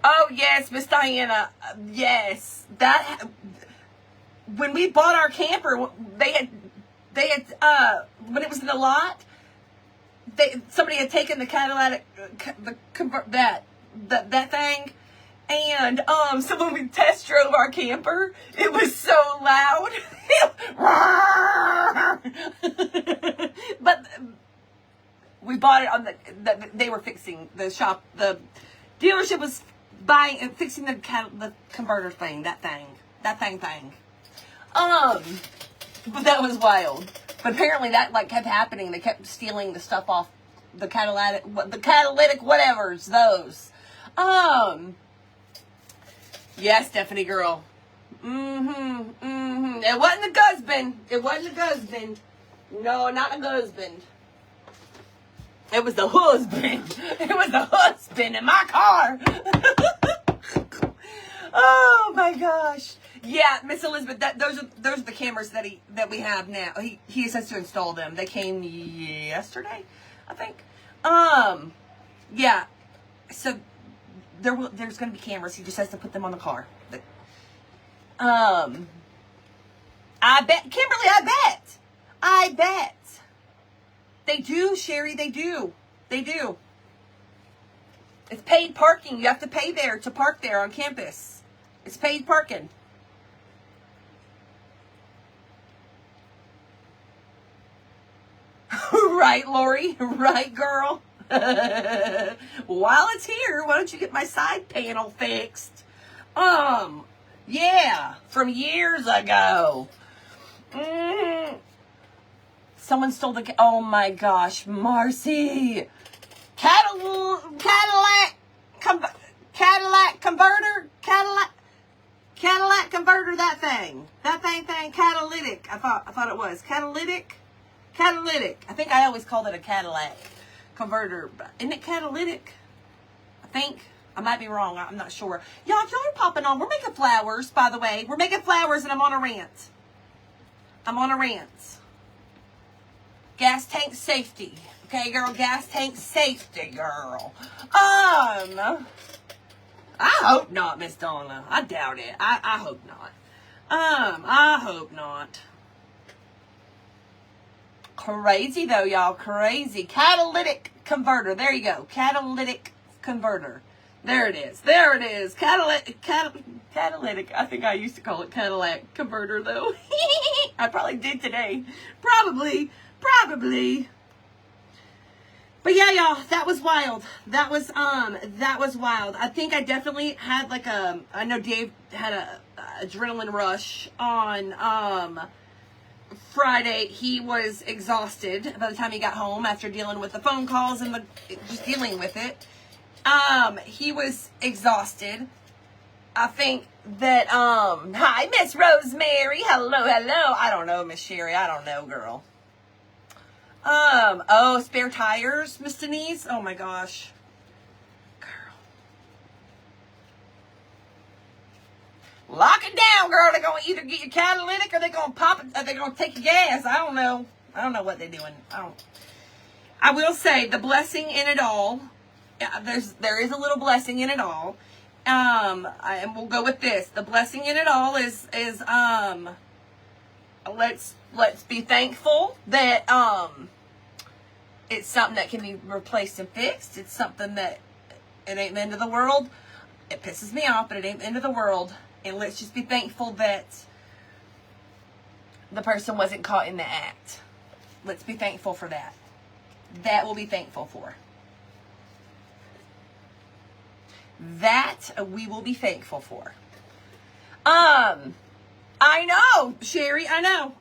Oh yes, Miss Diana. Yes, when we bought our camper, they had when it was in the lot, somebody had taken the catalytic that thing. And so when we test drove our camper, it was so loud. But we bought it on they were fixing the shop. The dealership was fixing the converter thing, that thing. But that was wild. But apparently that like kept happening. They kept stealing the stuff off the catalytic whatevers, those. Yeah, Stephanie girl. It wasn't a husband. It wasn't a husband. No, not a husband. It was the husband. It was the husband in my car. Oh my gosh. Yeah, Miss Elizabeth, those are the cameras that we have now. He has to install them. They came yesterday, I think. Yeah. So there's going to be cameras. He just has to put them on the car. I bet, Kimberly, I bet. They do, Sherry, they do. They do. It's paid parking. You have to pay there to park there on campus. It's paid parking. Right, Lori? Right, girl? While it's here, why don't you get my side panel fixed? Yeah, from years ago. Someone stole the... Oh, my gosh, Marcy. Cadillac converter? Cadillac converter, that thing, catalytic. I thought it was catalytic. I think I always called it a Cadillac converter. Isn't it catalytic? I think. I might be wrong. I'm not sure. Y'all, if y'all are popping on, we're making flowers, by the way. We're making flowers and I'm on a rant. Gas tank safety. Okay, girl, gas tank safety, girl. I hope not, Miss Donna. I doubt it. I hope not. I hope not. Crazy though, y'all. Crazy. Catalytic converter. There you go. Catalytic converter. There it is. Catalytic. I think I used to call it Cadillac converter though. I probably did today. Probably. But yeah, y'all, that was wild. That was wild. I think I definitely had like I know Dave had a adrenaline rush on Friday. He was exhausted by the time he got home after dealing with the phone calls and just dealing with it. He was exhausted. I think that hi, Miss Rosemary. Hello. I don't know, Miss Sherry. I don't know, girl. Oh, spare tires, Miss Denise. Oh my gosh. Girl. Lock it down, girl. They're going to either get your catalytic or they're going to pop it, or they're going to take your gas. I don't know what they're doing. I will say the blessing in it all, there is a little blessing in it all. And we'll go with this. The blessing in it all is let's be thankful that it's something that can be replaced and fixed. It's something that it ain't the end of the world. It pisses me off, but it ain't the end of the world. And let's just be thankful that the person wasn't caught in the act. Let's be thankful for that. That we'll be thankful for. That we will be thankful for. I know, Sherry. I know.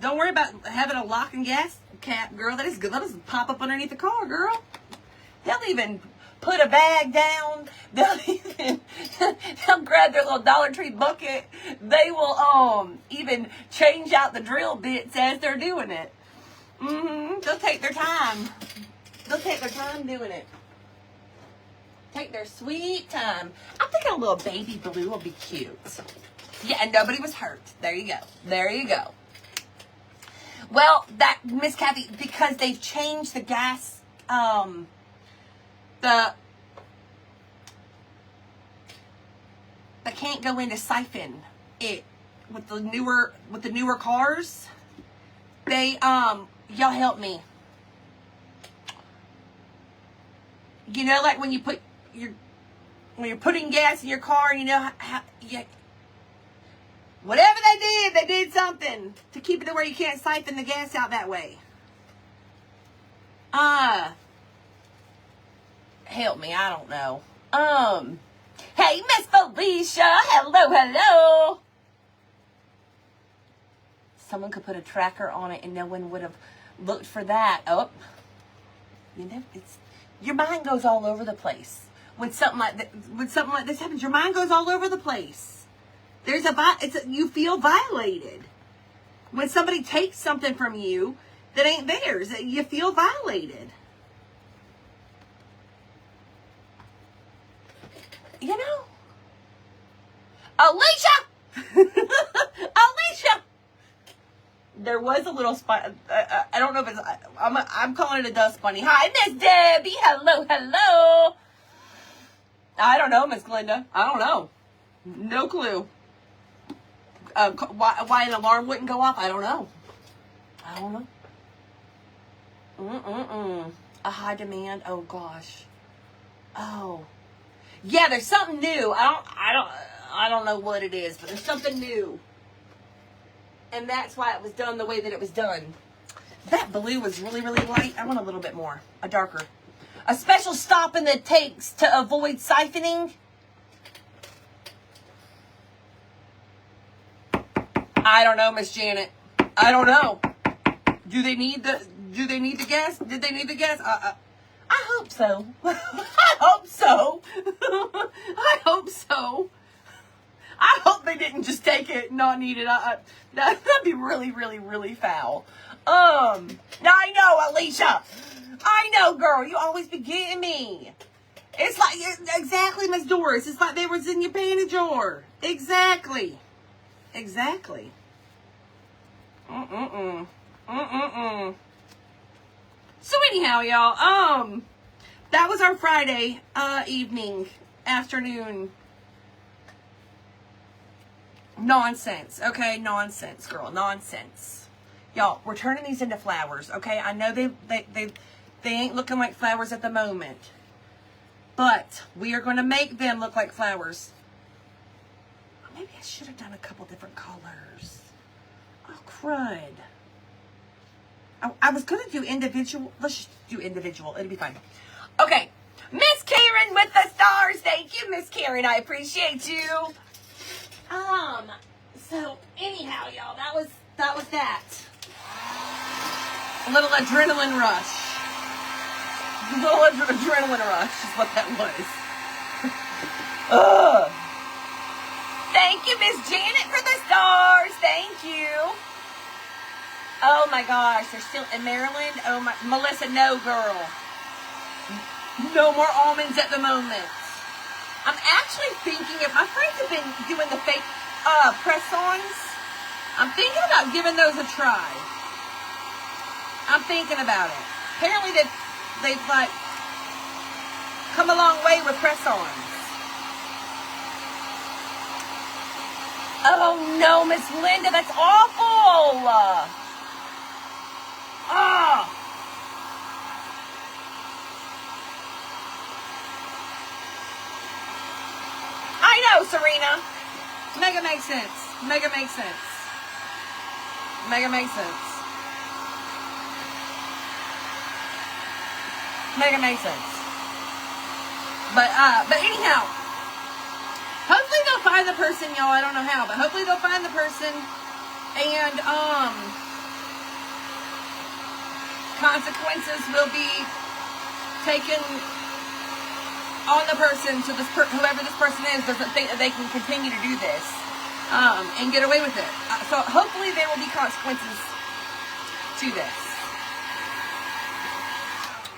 Don't worry about having a lock and gas cap, girl. That is good. That doesn't pop up underneath the car, girl. They'll even put a bag down. They'll grab their little Dollar Tree bucket. They will even change out the drill bits as they're doing it. They'll take their time. They'll take their time doing it. Take their sweet time. I'm thinking a little baby blue will be cute. Yeah, and nobody was hurt. There you go. Well, that, Miss Kathy, because they've changed the gas, they can't go in to siphon it with the newer cars. They, y'all help me. You know, like when you're putting gas in your car, and you know how whatever they did something to keep it to where you can't siphon the gas out that way. Help me, I don't know. Hey, Miss Felicia, hello. someone could put a tracker on it and no one would have looked for that. Oh, you know, your mind goes all over the place when something like that. When something like this happens, your mind goes all over the place. You feel violated when somebody takes something from you that ain't theirs. You feel violated. You know, Alicia. Alicia. There was a little spot. I don't know if it's. I'm calling it a dust bunny. Hi, Miss Debbie. Hello, hello. I don't know, Miss Glenda. I don't know. No clue. Why an alarm wouldn't go off? I don't know. I don't know. A high demand. Oh gosh. Oh. Yeah, there's something new. I don't know what it is, but there's something new. And that's why it was done the way that it was done. That blue was really, really light. I want a little bit more. A darker. A special stopping that takes to avoid siphoning. I don't know, Miss Janet. I don't know. Do they need the gas? Did they need the gas? I hope so. I hope so. I hope so. I hope they didn't just take it and not need it. That'd be really, really, really foul. I know, Alicia. I know, girl. You always be getting me. It's like, exactly, Miss Doris. It's like they was in your panty jar. Exactly. Exactly. So anyhow, y'all, that was our Friday, evening, afternoon nonsense. Okay, nonsense, girl, nonsense. Y'all, we're turning these into flowers. Okay, I know they ain't looking like flowers at the moment, but we are going to make them look like flowers. Maybe I should have done a couple different colors. Oh, crud. I was going to do individual. Let's just do individual. It'll be fine. Okay. Miss Karen with the stars. Thank you, Miss Karen. I appreciate you. So, anyhow, y'all, that was that. A little adrenaline rush. A little adrenaline rush is what that was. Ugh. Thank you, Miss Janet, for the stars. Thank you. Oh, my gosh. They're still in Maryland? Oh, my. Melissa, no, girl. No more almonds at the moment. I'm actually thinking, if my friends have been doing the fake press-ons, I'm thinking about giving those a try. I'm thinking about it. Apparently, they've like, come a long way with press-ons. Oh no, Miss Linda, that's awful. I know, Serena. Mega makes sense. Mega makes sense. Mega makes sense. Mega makes sense. But anyhow, hopefully they'll find the person, y'all. I don't know how, but hopefully they'll find the person, and consequences will be taken on the person, so whoever this person is doesn't think that they can continue to do this and get away with it. So hopefully there will be consequences to this.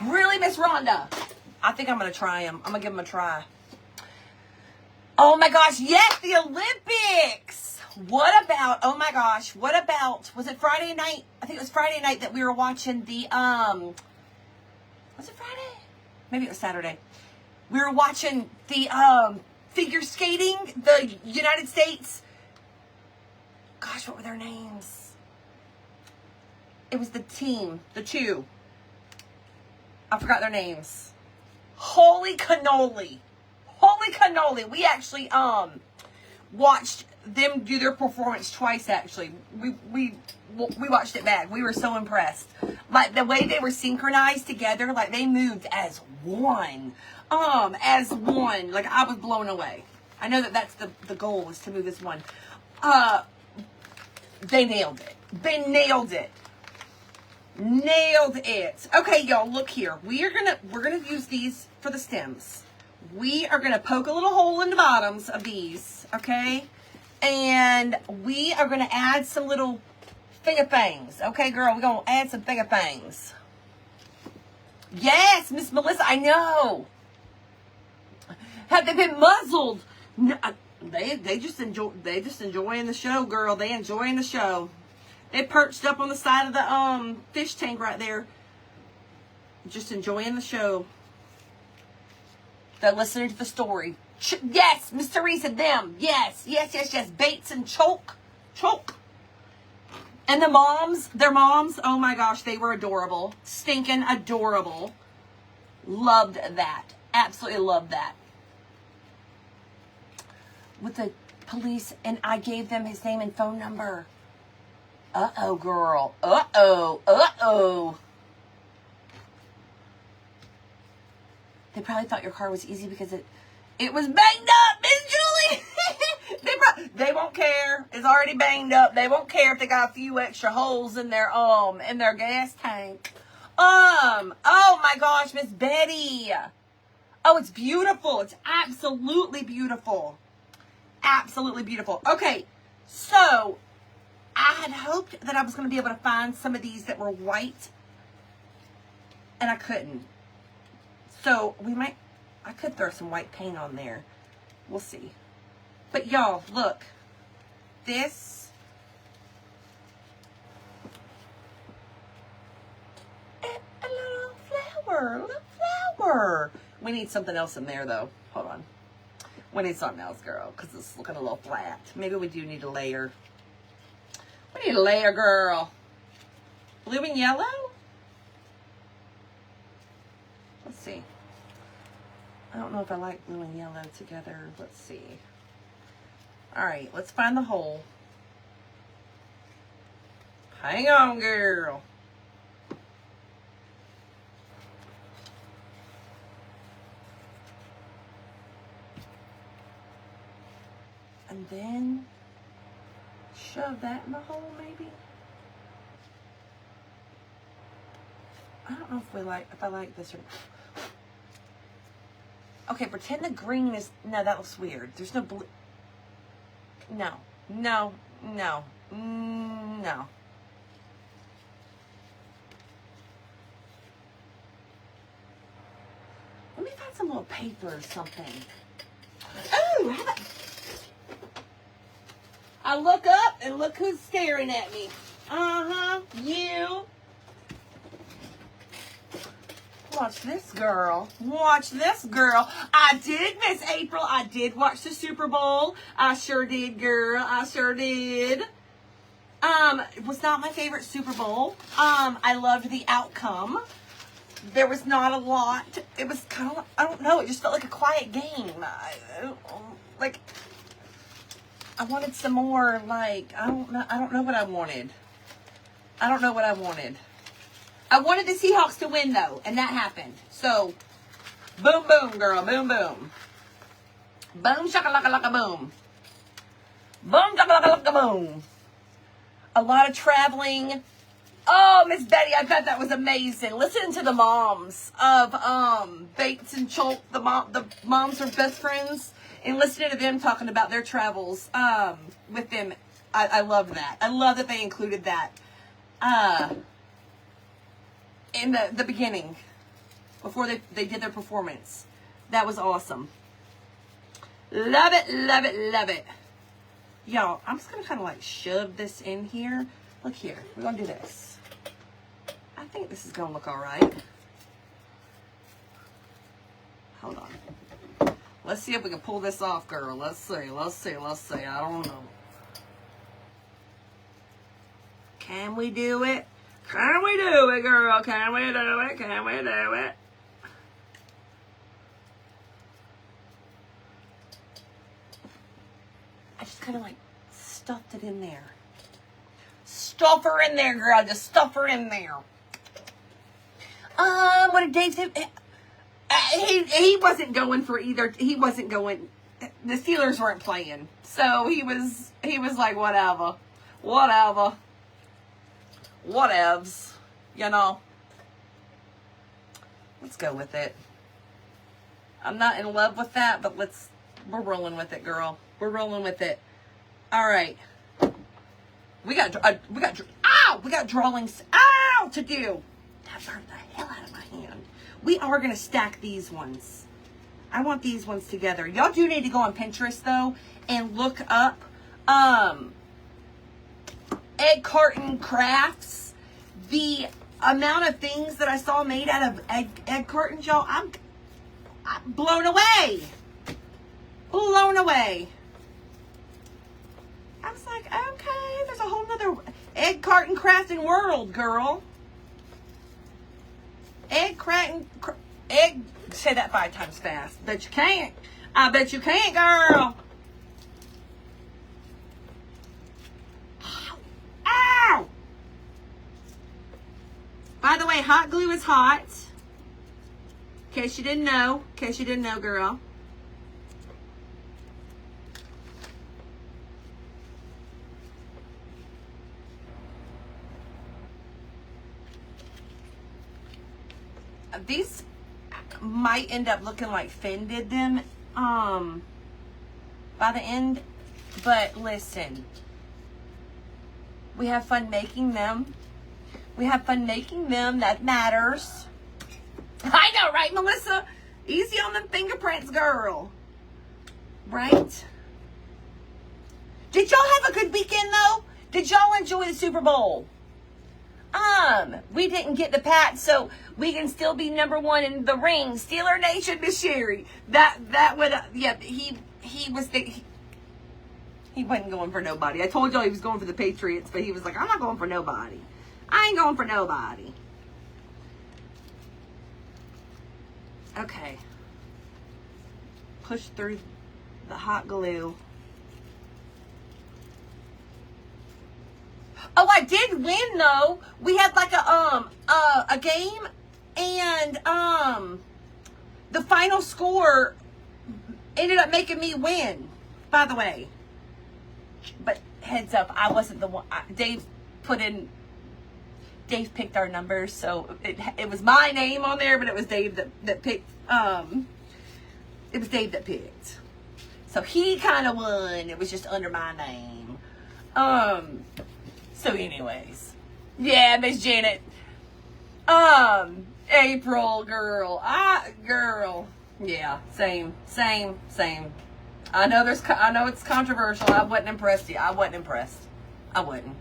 Really, Miss Rhonda? I think I'm going to try them. I'm going to give them a try. Oh my gosh, yes, the Olympics. What about, oh my gosh, what about, was it Friday night? I think it was Friday night that we were watching the, was it Friday? Maybe it was Saturday. We were watching the figure skating, the United States. Gosh, what were their names? It was the team, the two. I forgot their names. Holy cannoli. Holy cannoli. We actually watched them do their performance twice, actually. We watched it back. We were so impressed. Like the way they were synchronized together, like they moved as one. As one. Like I was blown away. I know that that's the goal, is to move as one. They nailed it. They nailed it. Nailed it. Okay, y'all, look here. We're gonna use these for the stems. We are gonna poke a little hole in the bottoms of these, okay? And we are gonna add some little things. Okay, girl, we're gonna add some things. Yes, Miss Melissa, I know. Have they been muzzled? No, they just enjoying the show, girl. They enjoying the show. They perched up on the side of the fish tank right there, just enjoying the show. They're listening to the story. Yes, Miss Teresa, them. Yes. Bates and choke. And the moms, their moms, oh my gosh, they were adorable. Stinking adorable. Loved that. Absolutely loved that. With the police, and I gave them his name and phone number. Uh-oh, girl. Uh-oh. They probably thought your car was easy because it was banged up, Miss Julie. They won't care. It's already banged up. They won't care if they got a few extra holes in their gas tank. Oh my gosh, Miss Betty. Oh, it's beautiful. It's absolutely beautiful. Absolutely beautiful. Okay, so I had hoped that I was going to be able to find some of these that were white, and I couldn't. So I could throw some white paint on there. We'll see. But y'all, look. This. A little flower. We need something else in there, though. Hold on. We need something else, girl, because it's looking a little flat. Maybe we do need a layer. We need a layer, girl. Blue and yellow? Let's see. I don't know if I like blue and yellow together. Let's see. All right, let's find the hole. Hang on, girl. And then shove that in the hole, maybe. I don't know if I like this or. Okay, pretend the green is. No, that looks weird. There's no blue. No. Let me find some little paper or something. Oh, how about. I look up and look who's staring at me. You. Watch this, girl. Watch this, girl. I did, Miss April. I did watch the Super Bowl. I sure did, girl. I sure did. It was not my favorite Super Bowl. I loved the outcome. There was not a lot. It was kind of, I don't know, it just felt like a quiet game. I wanted some more, I don't know what I wanted. I wanted the Seahawks to win, though, and that happened. So, boom, boom, girl, boom, boom. Boom, shakalaka, boom. Boom, shakalaka, boom. A lot of traveling. Oh, Miss Betty, I bet that was amazing. Listen to the moms of Bates and Cholk. The moms are best friends. And listening to them talking about their travels with them, I love that. I love that they included that in the beginning, before they did their performance. That was awesome. Love it. Y'all, I'm just going to kind of shove this in here. Look here. We're going to do this. I think this is going to look all right. Hold on. Let's see if we can pull this off, girl. Let's see. I don't know. Can we do it? Can we do it, girl? Can we do it? I just kind of stuffed it in there. Stuff her in there, girl. Just stuff her in there. What did Dave say? He wasn't going for either. He wasn't going. The Steelers weren't playing, so he was like, whatever. Whatever. Whatevs. You know. Let's go with it. I'm not in love with that, but we're rolling with it, girl. We're rolling with it. All right. We got drawings, to do. That burned the hell out of my hand. We are going to stack these ones. I want these ones together. Y'all do need to go on Pinterest, though, and look up egg carton crafts. The amount of things that I saw made out of egg cartons, y'all, I'm blown away. Blown away. I was like, okay, there's a whole nother egg carton crafting world, girl. Say that 5 times fast. Bet you can't. I bet you can't, girl. Ow! By the way, hot glue is hot. In case you didn't know. In case you didn't know, girl. These might end up looking like Finn did them by the end, but listen, we have fun making them. We have fun making them. That matters. I know, right, Melissa? Easy on them fingerprints, girl. Right? Did y'all have a good weekend, though? Did y'all enjoy the Super Bowl? We didn't get the pat, so we can still be #1 in the ring. Steeler Nation to Sherry. That would, yeah, he wasn't going for nobody. I told y'all he was going for the Patriots, but he was like, I'm not going for nobody. I ain't going for nobody. Okay. Push through the hot glue. Oh, I did win though. We had like a game, and the final score ended up making me win. By the way, but heads up, I wasn't the one. Dave picked our numbers, so it was my name on there, but it was Dave that picked. It was Dave that picked, so he kind of won. It was just under my name. So anyways, yeah, Miss Janet, April, girl, yeah, same. I know it's controversial. I wasn't impressed. I wasn't impressed. I wouldn't.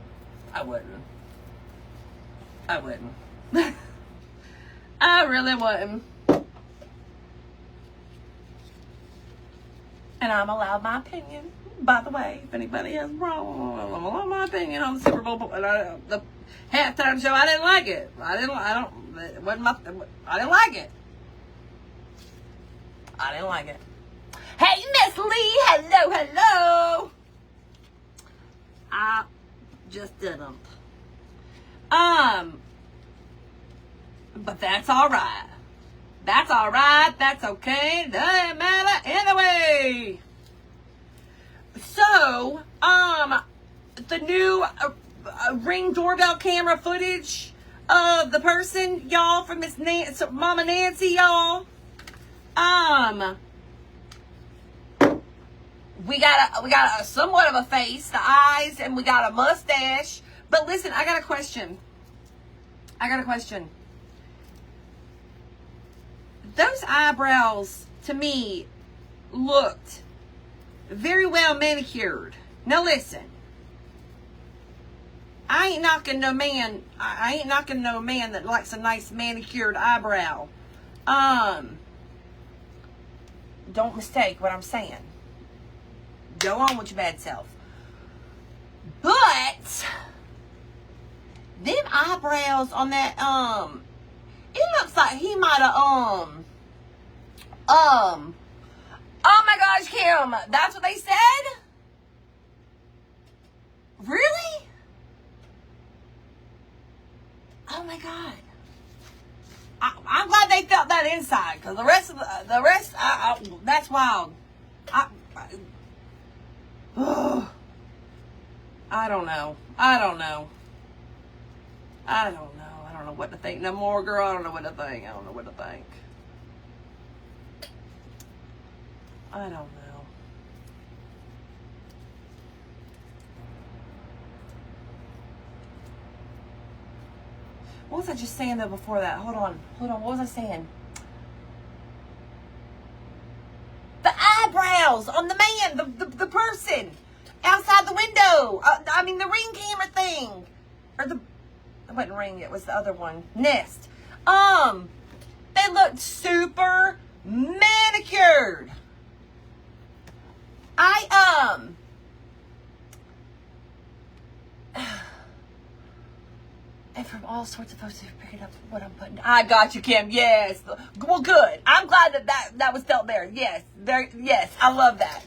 I really wouldn't. And I'm allowed my opinion. By the way, if anybody has wrong, I'm allowed my opinion on the Super Bowl. The halftime show, I didn't like it. I didn't like it. Hey, Miss Lee, hello. I just didn't. But that's all right. That's okay. Doesn't matter anyway. So, the new Ring doorbell camera footage of the person, y'all, from Miss Mama Nancy, y'all. We got a somewhat of a face, the eyes, and we got a mustache. But listen, I got a question. Those eyebrows, to me, looked very well manicured. Now listen, I ain't knocking no man that likes a nice manicured eyebrow. Don't mistake what I'm saying. Go on with your bad self. But them eyebrows on that, it looks like he might have, oh my gosh, Kim, that's what they said? Really? Oh my God. I'm glad they felt that inside, because the rest, that's wild. I don't know. I don't know. I don't know. I don't know what to think no more, girl. I don't know what to think. I don't know what to think. I don't know. What was I just saying though before that? Hold on. What was I saying? The eyebrows on the man, the person outside the window. I mean the ring camera thing, or it wasn't ring. It was the other one. Nest. They looked super manicured. And from all sorts of folks who picked up what I'm putting. I got you, Kim. Yes. Well, good. I'm glad that was felt there. Yes. There. Yes. I love that.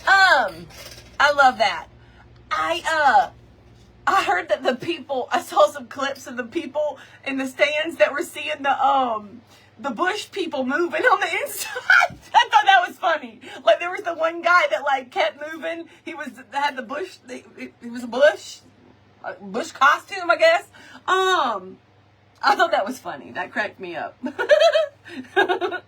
I love that. I heard that I saw some clips of the people in the stands that were seeing the Bush people moving on the inside. I thought that was funny. Like there was the one guy that like kept moving. He had the Bush. He was a Bush costume, I guess. I thought that was funny. That cracked me up. I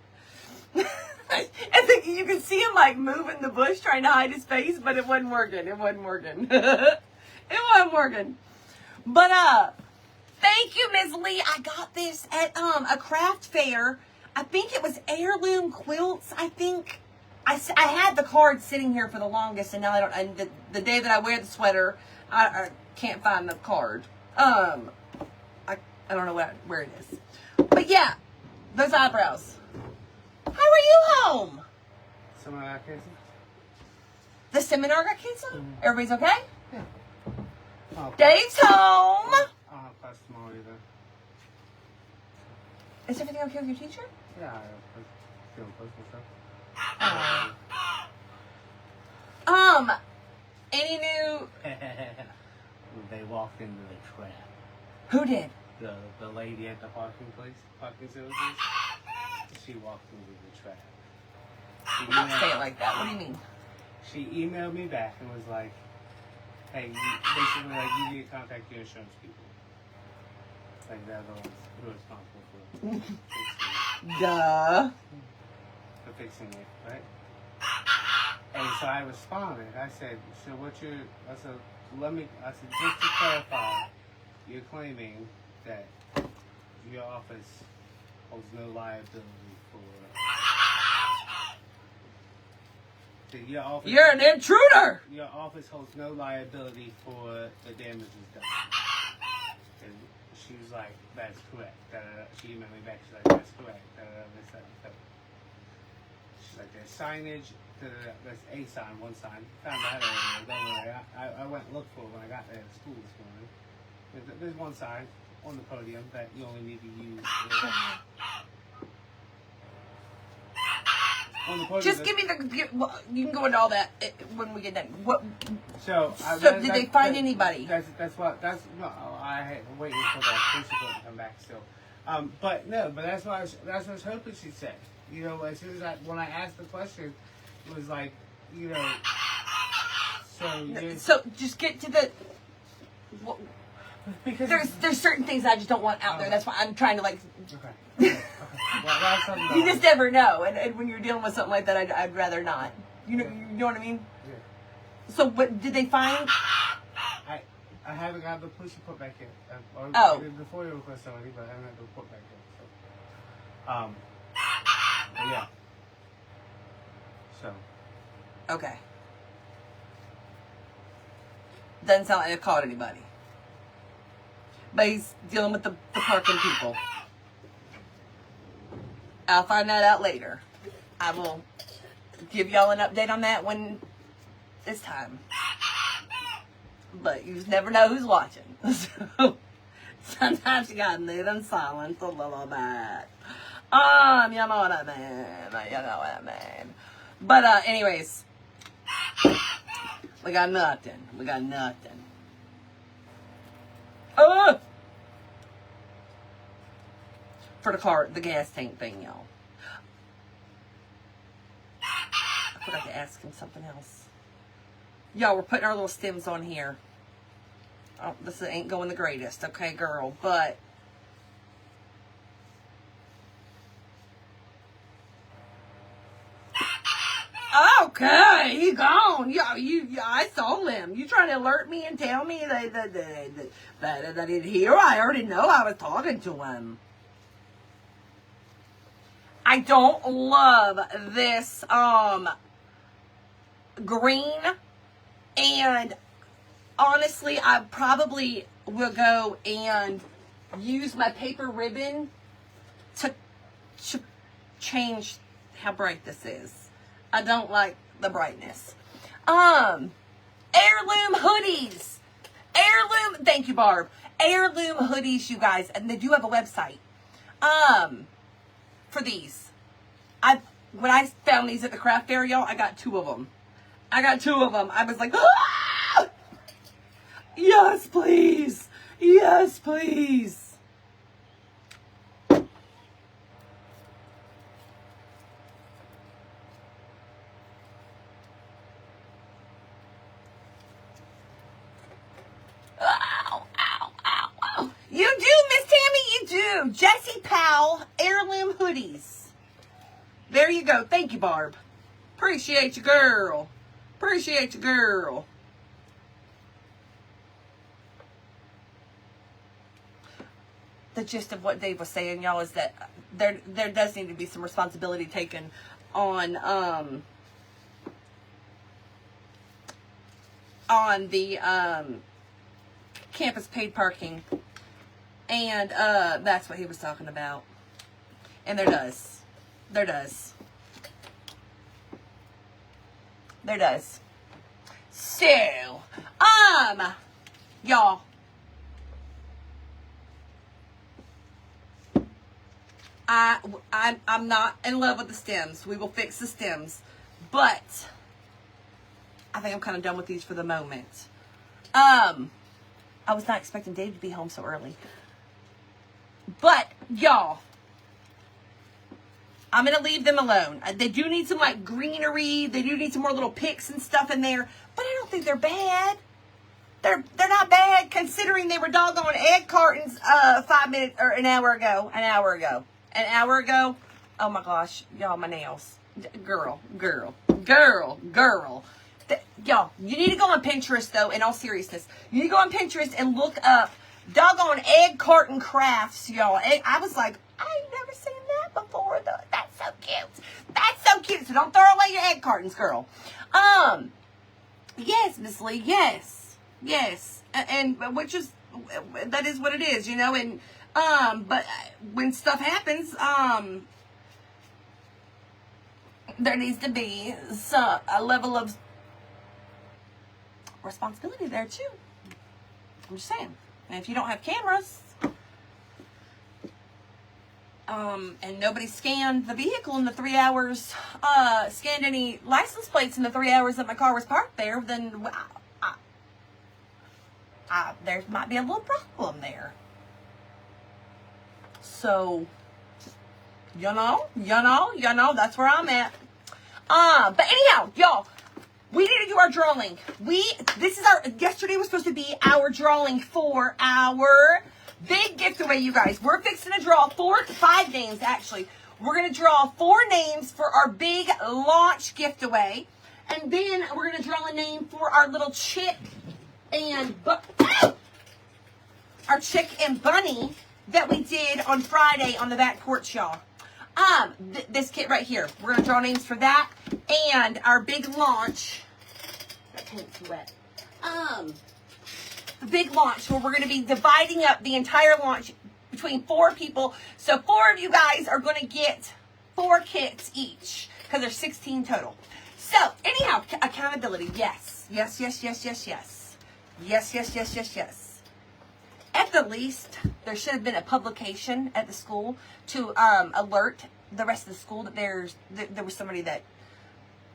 think you could see him like moving the bush, trying to hide his face, but it wasn't working. It wasn't working. It wasn't working. But thank you, Ms. Lee. I got this at a craft fair. I think it was Heirloom Quilts. I think I had the card sitting here for the longest, and now I don't. And the day that I wear the sweater, I can't find the card. I don't know where it is. But yeah, those eyebrows. How are you home? Seminar got canceled. The seminar got canceled? Mm-hmm. Everybody's okay? Yeah. Oh, Dave's home. I don't have class tomorrow either. Is everything okay with your teacher? Yeah, I was feeling close myself. Any new... They walked into the trap. Who did? The lady at the parking facilities. She walked into the trap. Don't say it like that. What do you mean? She emailed me back and was like, hey, basically like you need to contact your insurance people. Like they're the ones who are responsible for fixing it. Duh. For fixing it, right? And so I responded. I said, just to clarify, you're claiming that your office holds no liability for You're an intruder! Your office holds no liability for the damages done. And she was like, that's correct. She emailed me back, she's like, that's correct. She's like, there's signage. There's a sign, one sign. Found that earlier. Don't worry. I went and looked for it when I got there at school this morning. There's one sign on the podium that you only need to use. On the podium. Just give me you can go into all that when we get done. So did they find anybody? No. I had waiting for the police report to come back still. But that's what I was hoping she said. You know, as soon as when I asked the question, it was like, you know, so just get to the. Because there's certain things I just don't want out there. That's why I'm trying to like. Okay. Well, you just never know, and when you're dealing with something like that, I'd rather not. You know what I mean? Yeah. So, but did they find? I haven't got the police report back yet. The FOIA request already, but I haven't got the report back yet. So, but yeah. So. Okay. Doesn't sound like I caught anybody. But he's dealing with the parking people. I'll find that out later. I will give y'all an update on that when it's time. But you just never know who's watching. So sometimes you gotta live in silence a little bit. You know what I mean. But anyways, we got nothing. For the gas tank thing, y'all. I forgot to ask him something else. Y'all, we're putting our little stems on here. Oh, this ain't going the greatest, okay, girl, but okay, he gone. Yeah, I saw him. You trying to alert me and tell me that he's here? I already know I was talking to him. I don't love this green, and honestly, I probably will go and use my paper ribbon to change how bright this is. I don't like the brightness. Heirloom hoodies. Heirloom, thank you, Barb. Heirloom hoodies, you guys, and they do have a website. For these. When I found these at the craft fair, y'all, I got 2 of them. I was like, ah! Yes, please. Yes, please. Ow, ow, ow, ow. You do, Miss Tammy, you do. Jessie Powell, heirloom hoodies. There you go. Thank you, Barb. Appreciate you, girl. Appreciate you, girl. The gist of what Dave was saying, y'all, is that there does need to be some responsibility taken on the campus paid parking, and that's what he was talking about. And there does. So, y'all, I'm not in love with the stems. We will fix the stems, but I think I'm kind of done with these for the moment. I was not expecting Dave to be home so early, but y'all, I'm going to leave them alone. They do need some like greenery. They do need some more little picks and stuff in there, but I don't think they're bad. They're not bad considering they were doggone egg cartons 5 minutes or an hour ago. Oh my gosh, y'all, my nails. Girl. Y'all, you need to go on Pinterest though, in all seriousness. You need to go on Pinterest and look up doggone egg carton crafts, y'all. I was like, I ain't never seen that before though. That's so cute. So don't throw away your egg cartons, girl. Yes, Miss Lee, yes. And which is, that is what it is, you know, and but when stuff happens, there needs to be a level of responsibility there too. I'm just saying. And if you don't have cameras, and nobody scanned the vehicle in the 3 hours, scanned any license plates in the 3 hours that my car was parked there, then there might be a little problem there. So, you know, that's where I'm at. But anyhow, y'all, we need to do our drawing. Yesterday was supposed to be our drawing for our big giveaway, you guys. We're fixing to draw 5 names, actually. We're going to draw 4 names for our big launch giveaway. And then we're going to draw a name for our little chick and bunny that we did on Friday on the back porch, y'all. This kit right here. We're going to draw names for that and our big launch. That paint's wet. The big launch where we're going to be dividing up the entire launch between 4 people. So 4 of you guys are going to get 4 kits each because there's 16 total. So anyhow, accountability. Yes. At the least, there should have been a publication at the school to alert the rest of the school that there was somebody that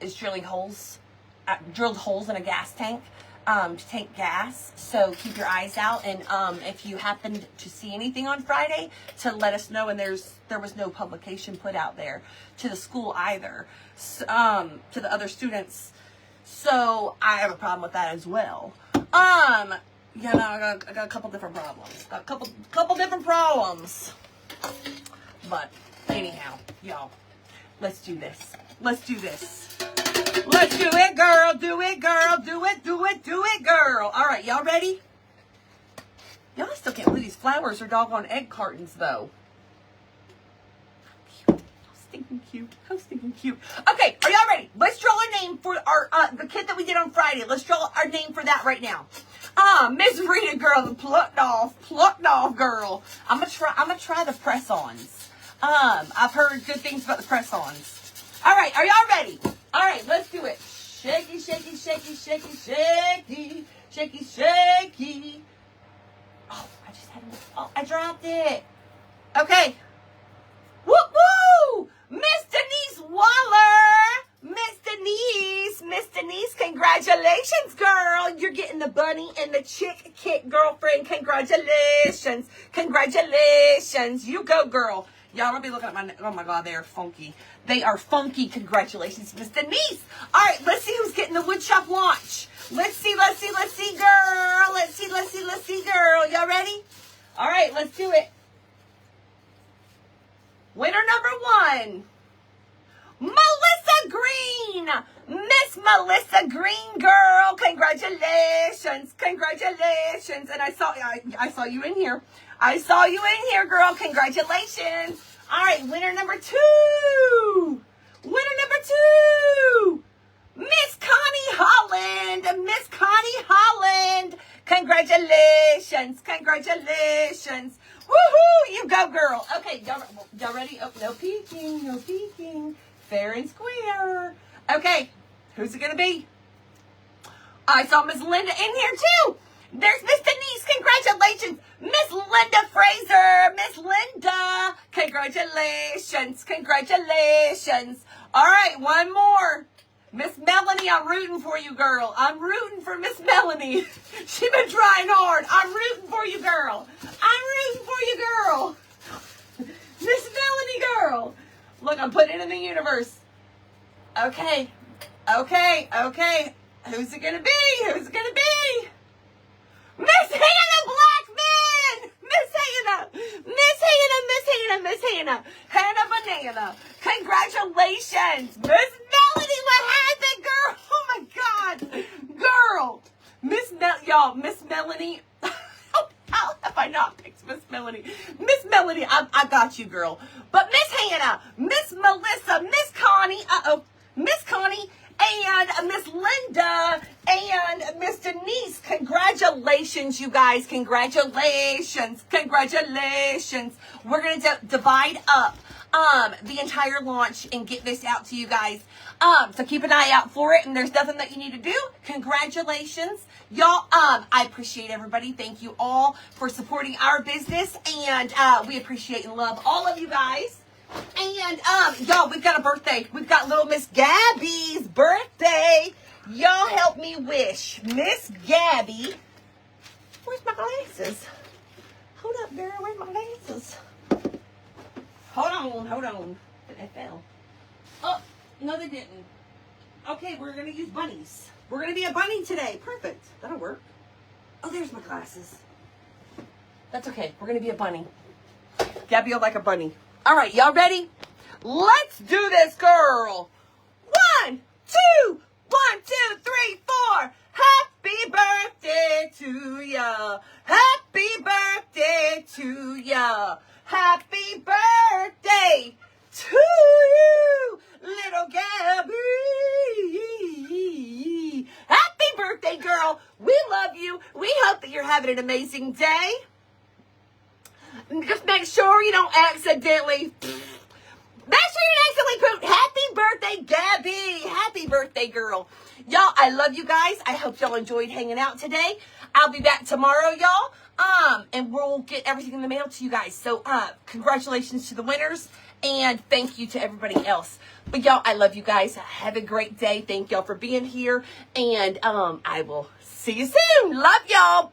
is drilled holes in a gas tank to tank gas. So keep your eyes out, and if you happened to see anything on Friday, to let us know. And there was no publication put out there to the school either, to the other students. So I have a problem with that as well. Yeah, no, I got a couple different problems. Got a couple different problems. But anyhow, y'all, let's do this. Let's do this. Let's do it, girl. Do it, girl. Do it, do it, do it, girl. All right, y'all ready? Y'all still can't believe these flowers are doggone egg cartons, though. Cute. How stinking cute. How stinking cute. Okay, are y'all ready? Let's draw a name for our the kit that we did on Friday. Let's draw our name for that right now. Miss Rita girl, the plucked off girl. I'm gonna try the press-ons. I've heard good things about the press-ons. All right, are y'all ready? All right, let's do it. Shaky, shaky, shaky, shaky, shaky, shaky, shaky. Oh, I dropped it. Okay. Woo woo! Miss Denise Waller! Miss Denise, congratulations, girl. You're getting the bunny and the chick kit, girlfriend. Congratulations. Congratulations. You go, girl. Y'all gonna be looking at my, oh my God, they are funky. They are funky. Congratulations, Miss Denise. All right, let's see who's getting the woodshop launch. Let's see, girl. Let's see, girl. Y'all ready? All right, let's do it. Winner number 1. Melissa Green. Miss Melissa Green, girl. Congratulations. Congratulations. And I saw you in here. I saw you in here, girl. Congratulations. All right, winner number 2. Winner number 2. Miss Connie Holland. Miss Connie Holland. Congratulations. Congratulations. Woohoo! You go, girl. Okay, y'all ready? Oh, no peeking. No peeking. Fair and square. Okay, who's it going to be? I saw Miss Linda in here, too. There's Miss Denise. Congratulations. Miss Linda Fraser. Miss Linda. Congratulations. Congratulations. All right, one more. Miss Melanie, I'm rooting for you, girl. I'm rooting for Miss Melanie. She's been trying hard. I'm rooting for you, girl. I'm rooting for you, girl. Miss Melanie, girl. Look, I'm putting it in the universe. Okay. Okay. Okay. Who's it going to be? Who's it going to be? Miss Hannah Blackman! Miss Hannah! Miss Hannah! Miss Hannah! Miss Hannah! Hannah Banana! Congratulations! Miss Melanie, what happened, girl? Oh my God! Girl! Y'all, Miss Melanie... How have I not picked Miss Melanie? Miss Melanie, I got you, girl. But Miss Hannah, Miss Melissa, Miss Connie, Miss Connie, and Miss Linda, and Miss Denise. Congratulations, you guys. Congratulations. Congratulations. We're going to divide up the entire launch and get this out to you guys. So keep an eye out for it, and there's nothing that you need to do. Congratulations. Y'all, I appreciate everybody. Thank you all for supporting our business, and we appreciate and love all of you guys. And y'all, we've got a birthday. We've got little Miss Gabby's birthday. Y'all help me wish Miss Gabby. Where's my glasses? Hold up, girl. Where's my glasses? Hold on. They fell. Oh, no, they didn't. Okay, we're gonna use bunnies. We're gonna be a bunny today. Perfect. That'll work. Oh, there's my glasses. That's okay. We're gonna be a bunny. Gabby will like a bunny. All right, y'all ready? Let's do this, girl. 1, 2, 1, 2, 3, 4. Happy birthday to ya. Happy birthday to ya. Happy birthday to you, little Gabby. Happy birthday, girl. We love you. We hope that you're having an amazing day. Just make sure you don't accidentally... Make sure you don't accidentally put happy birthday, Gabby. Happy birthday, girl. Y'all, I love you guys. I hope y'all enjoyed hanging out today. I'll be back tomorrow, y'all. And we'll get everything in the mail to you guys. So, congratulations to the winners. And thank you to everybody else. But y'all, I love you guys. Have a great day. Thank y'all for being here. And I will see you soon. Love y'all.